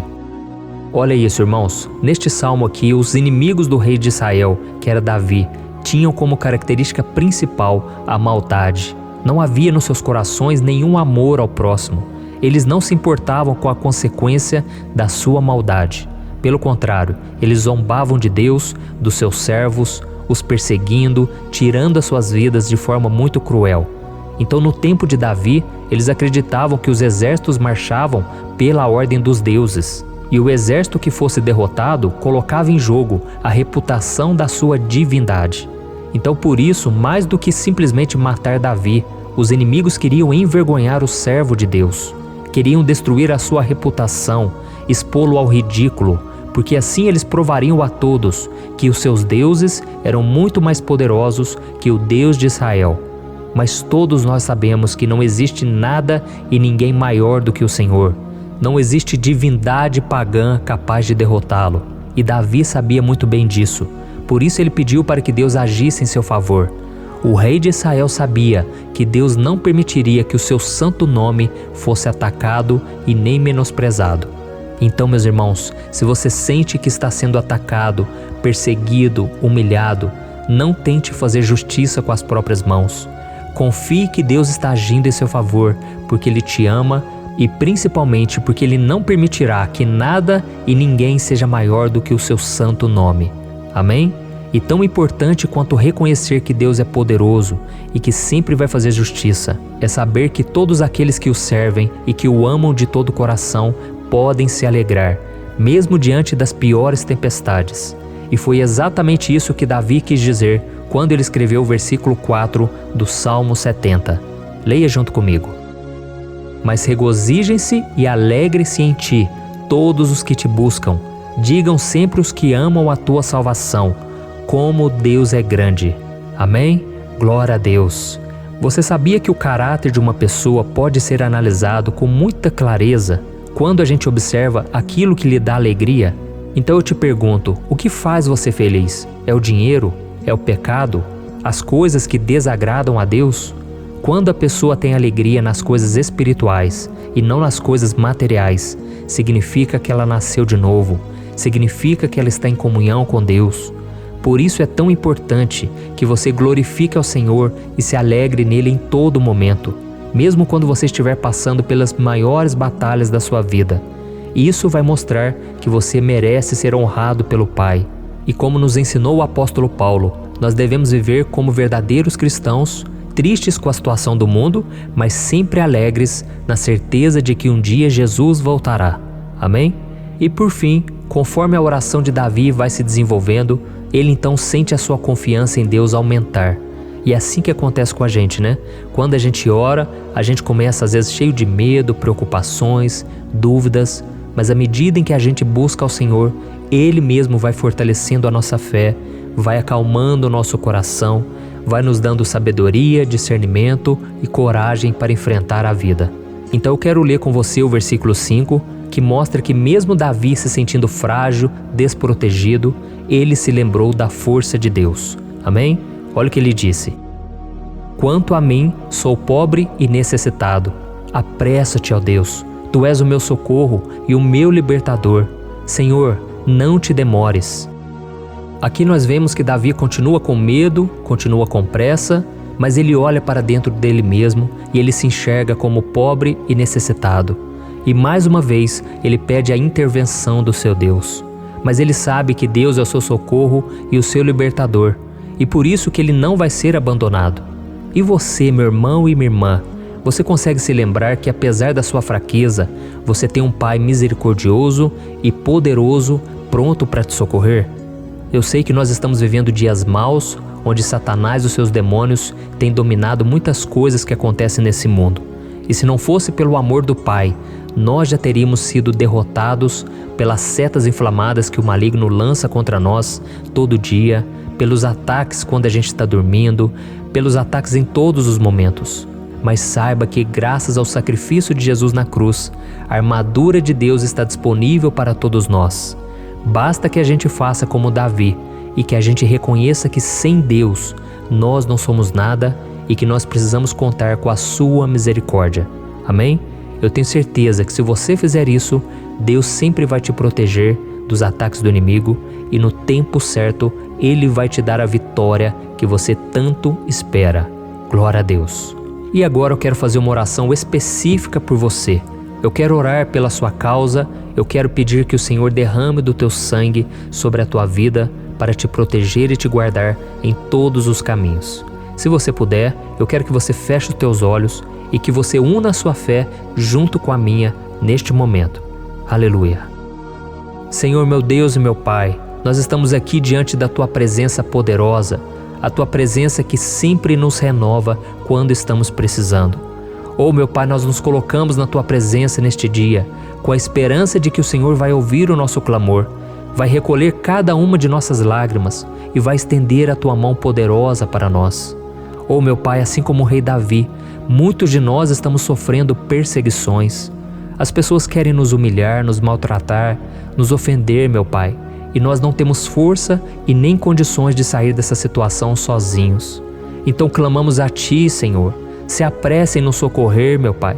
Olha isso, irmãos. Neste salmo aqui, os inimigos do rei de Israel, que era Davi, tinham como característica principal a maldade. Não havia nos seus corações nenhum amor ao próximo. Eles não se importavam com a consequência da sua maldade. Pelo contrário, eles zombavam de Deus, dos seus servos, os perseguindo, tirando as suas vidas de forma muito cruel. Então, no tempo de Davi, eles acreditavam que os exércitos marchavam pela ordem dos deuses. E o exército que fosse derrotado colocava em jogo a reputação da sua divindade. Então, por isso, mais do que simplesmente matar Davi, os inimigos queriam envergonhar o servo de Deus. Queriam destruir a sua reputação, expô-lo ao ridículo, porque assim eles provariam a todos que os seus deuses eram muito mais poderosos que o Deus de Israel. Mas todos nós sabemos que não existe nada e ninguém maior do que o Senhor. Não existe divindade pagã capaz de derrotá-lo. E Davi sabia muito bem disso. Por isso ele pediu para que Deus agisse em seu favor. O rei de Israel sabia que Deus não permitiria que o seu santo nome fosse atacado e nem menosprezado. Então, meus irmãos, se você sente que está sendo atacado, perseguido, humilhado, não tente fazer justiça com as próprias mãos. Confie que Deus está agindo em seu favor, porque Ele te ama e principalmente porque Ele não permitirá que nada e ninguém seja maior do que o seu santo nome. Amém? E tão importante quanto reconhecer que Deus é poderoso e que sempre vai fazer justiça, é saber que todos aqueles que o servem e que o amam de todo o coração podem se alegrar, mesmo diante das piores tempestades. E foi exatamente isso que Davi quis dizer quando ele escreveu o versículo 4 do Salmo 70. Leia junto comigo. Mas regozijem-se e alegrem-se em ti, todos os que te buscam. Digam sempre os que amam a tua salvação, como Deus é grande. Amém? Glória a Deus. Você sabia que o caráter de uma pessoa pode ser analisado com muita clareza quando a gente observa aquilo que lhe dá alegria? Então eu te pergunto, o que faz você feliz? É o dinheiro? É o pecado? as coisas que desagradam a Deus? Quando a pessoa tem alegria nas coisas espirituais e não nas coisas materiais, significa que ela nasceu de novo, significa que ela está em comunhão com Deus. Por isso é tão importante que você glorifique ao Senhor e se alegre nele em todo momento, mesmo quando você estiver passando pelas maiores batalhas da sua vida. Isso vai mostrar que você merece ser honrado pelo Pai. E como nos ensinou o apóstolo Paulo, nós devemos viver como verdadeiros cristãos, tristes com a situação do mundo, mas sempre alegres na certeza de que um dia Jesus voltará. Amém? E por fim, conforme a oração de Davi vai se desenvolvendo, ele então sente a sua confiança em Deus aumentar. E é assim que acontece com a gente, né? Quando a gente ora, a gente começa às vezes cheio de medo, preocupações, dúvidas, mas à medida em que a gente busca ao Senhor, Ele mesmo vai fortalecendo a nossa fé, vai acalmando o nosso coração, vai nos dando sabedoria, discernimento e coragem para enfrentar a vida. Então eu quero ler com você o versículo 5, que mostra que mesmo Davi se sentindo frágil, desprotegido, ele se lembrou da força de Deus. Amém? Olha o que ele disse: quanto a mim, sou pobre e necessitado. Apressa-te, ó Deus, Tu és o meu socorro e o meu libertador. Senhor, não te demores. Aqui nós vemos que Davi continua com medo, continua com pressa, mas ele olha para dentro dele mesmo e ele se enxerga como pobre e necessitado. E mais uma vez ele pede a intervenção do seu Deus. Mas ele sabe que Deus é o seu socorro e o seu libertador, e por isso que ele não vai ser abandonado. E você, meu irmão e minha irmã, você consegue se lembrar que apesar da sua fraqueza, você tem um Pai misericordioso e poderoso pronto para te socorrer? Eu sei que nós estamos vivendo dias maus, onde Satanás e os seus demônios têm dominado muitas coisas que acontecem nesse mundo. E se não fosse pelo amor do Pai, nós já teríamos sido derrotados pelas setas inflamadas que o maligno lança contra nós todo dia, pelos ataques quando a gente está dormindo, pelos ataques em todos os momentos. Mas saiba que graças ao sacrifício de Jesus na cruz, a armadura de Deus está disponível para todos nós. Basta que a gente faça como Davi e que a gente reconheça que sem Deus nós não somos nada e que nós precisamos contar com a sua misericórdia. Amém? Eu tenho certeza que se você fizer isso, Deus sempre vai te proteger dos ataques do inimigo e no tempo certo Ele vai te dar a vitória que você tanto espera. Glória a Deus. E agora eu quero fazer uma oração específica por você. Eu quero orar pela sua causa, eu quero pedir que o Senhor derrame do teu sangue sobre a tua vida para te proteger e te guardar em todos os caminhos. Se você puder, eu quero que você feche os teus olhos e que você una a sua fé junto com a minha neste momento. Aleluia. Senhor, meu Deus e meu Pai, nós estamos aqui diante da Tua presença poderosa, a Tua presença que sempre nos renova quando estamos precisando. Oh, meu Pai, nós nos colocamos na Tua presença neste dia, com a esperança de que o Senhor vai ouvir o nosso clamor, vai recolher cada uma de nossas lágrimas e vai estender a Tua mão poderosa para nós. Oh, meu Pai, assim como o rei Davi, muitos de nós estamos sofrendo perseguições. As pessoas querem nos humilhar, nos maltratar, nos ofender, meu Pai, e nós não temos força e nem condições de sair dessa situação sozinhos. Então clamamos a Ti, Senhor, se apresse em nos socorrer, meu Pai.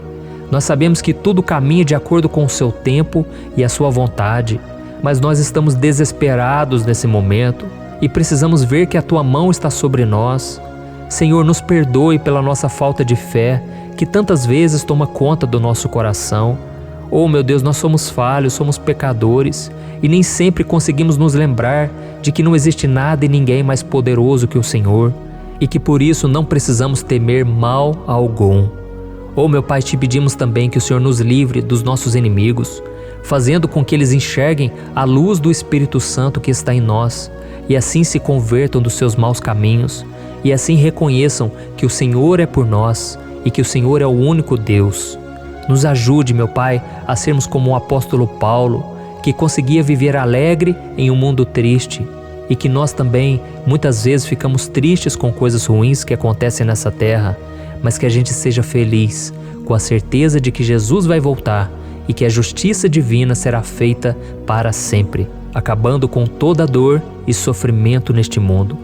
Nós sabemos que tudo caminha de acordo com o Seu tempo e a Sua vontade, mas nós estamos desesperados nesse momento e precisamos ver que a Tua mão está sobre nós. Senhor, nos perdoe pela nossa falta de fé, que tantas vezes toma conta do nosso coração. Oh, meu Deus, nós somos falhos, somos pecadores e nem sempre conseguimos nos lembrar de que não existe nada e ninguém mais poderoso que o Senhor e que por isso não precisamos temer mal algum. Oh, meu Pai, te pedimos também que o Senhor nos livre dos nossos inimigos, fazendo com que eles enxerguem a luz do Espírito Santo que está em nós e assim se convertam dos seus maus caminhos e assim reconheçam que o Senhor é por nós e que o Senhor é o único Deus. Nos ajude, meu Pai, a sermos como o apóstolo Paulo, que conseguia viver alegre em um mundo triste e que nós também muitas vezes ficamos tristes com coisas ruins que acontecem nessa terra, mas que a gente seja feliz com a certeza de que Jesus vai voltar e que a justiça divina será feita para sempre, acabando com toda dor e sofrimento neste mundo.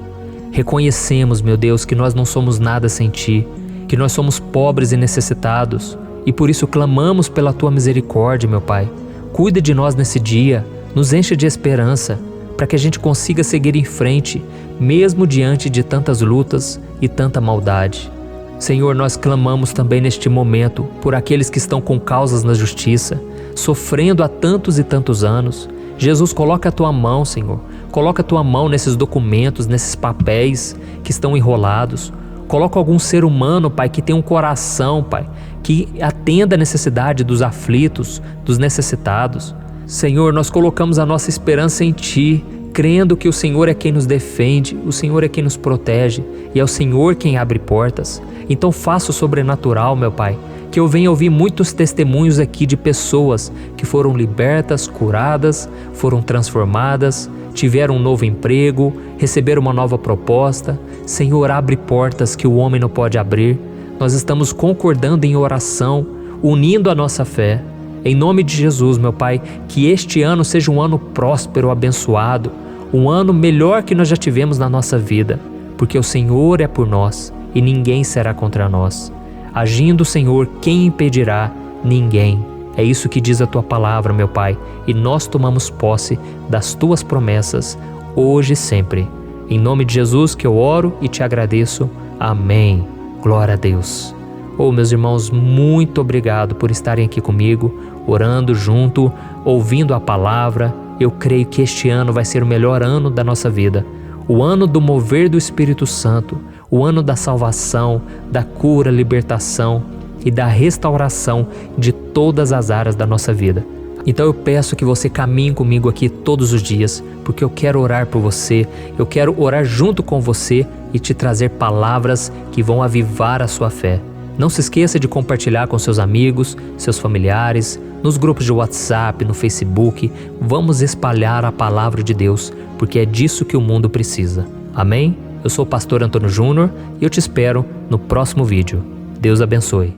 Reconhecemos, meu Deus, que nós não somos nada sem Ti, que nós somos pobres e necessitados, e por isso clamamos pela Tua misericórdia, meu Pai. Cuida de nós nesse dia, nos enche de esperança, para que a gente consiga seguir em frente, mesmo diante de tantas lutas e tanta maldade. Senhor, nós clamamos também neste momento por aqueles que estão com causas na justiça, sofrendo há tantos e tantos anos. Jesus, coloca a Tua mão, Senhor. Coloca a Tua mão nesses documentos, nesses papéis que estão enrolados. Coloca algum ser humano, Pai, que tem um coração, Pai, que atenda a necessidade dos aflitos, dos necessitados. Senhor, nós colocamos a nossa esperança em Ti, crendo que o Senhor é quem nos defende, o Senhor é quem nos protege e é o Senhor quem abre portas. Então faça o sobrenatural, meu Pai, que eu venha ouvir muitos testemunhos aqui de pessoas que foram libertas, curadas, foram transformadas, tiveram um novo emprego, receberam uma nova proposta. Senhor, abre portas que o homem não pode abrir. Nós estamos concordando em oração, unindo a nossa fé. Em nome de Jesus, meu Pai, que este ano seja um ano próspero, abençoado, um ano melhor que nós já tivemos na nossa vida, porque o Senhor é por nós e ninguém será contra nós. Agindo o Senhor, quem impedirá? Ninguém. É isso que diz a Tua palavra, meu Pai, e nós tomamos posse das Tuas promessas, hoje e sempre. Em nome de Jesus que eu oro e te agradeço. Amém. Glória a Deus. Meus irmãos, muito obrigado por estarem aqui comigo, orando junto, ouvindo a palavra. Eu creio que este ano vai ser o melhor ano da nossa vida. O ano do mover do Espírito Santo, o ano da salvação, da cura, libertação e da restauração de todas as áreas da nossa vida. Então eu peço que você caminhe comigo aqui todos os dias, porque eu quero orar por você, eu quero orar junto com você e te trazer palavras que vão avivar a sua fé. Não se esqueça de compartilhar com seus amigos, seus familiares, nos grupos de WhatsApp, no Facebook. Vamos espalhar a palavra de Deus, porque é disso que o mundo precisa. Amém? Eu sou o pastor Antônio Júnior e eu te espero no próximo vídeo. Deus abençoe.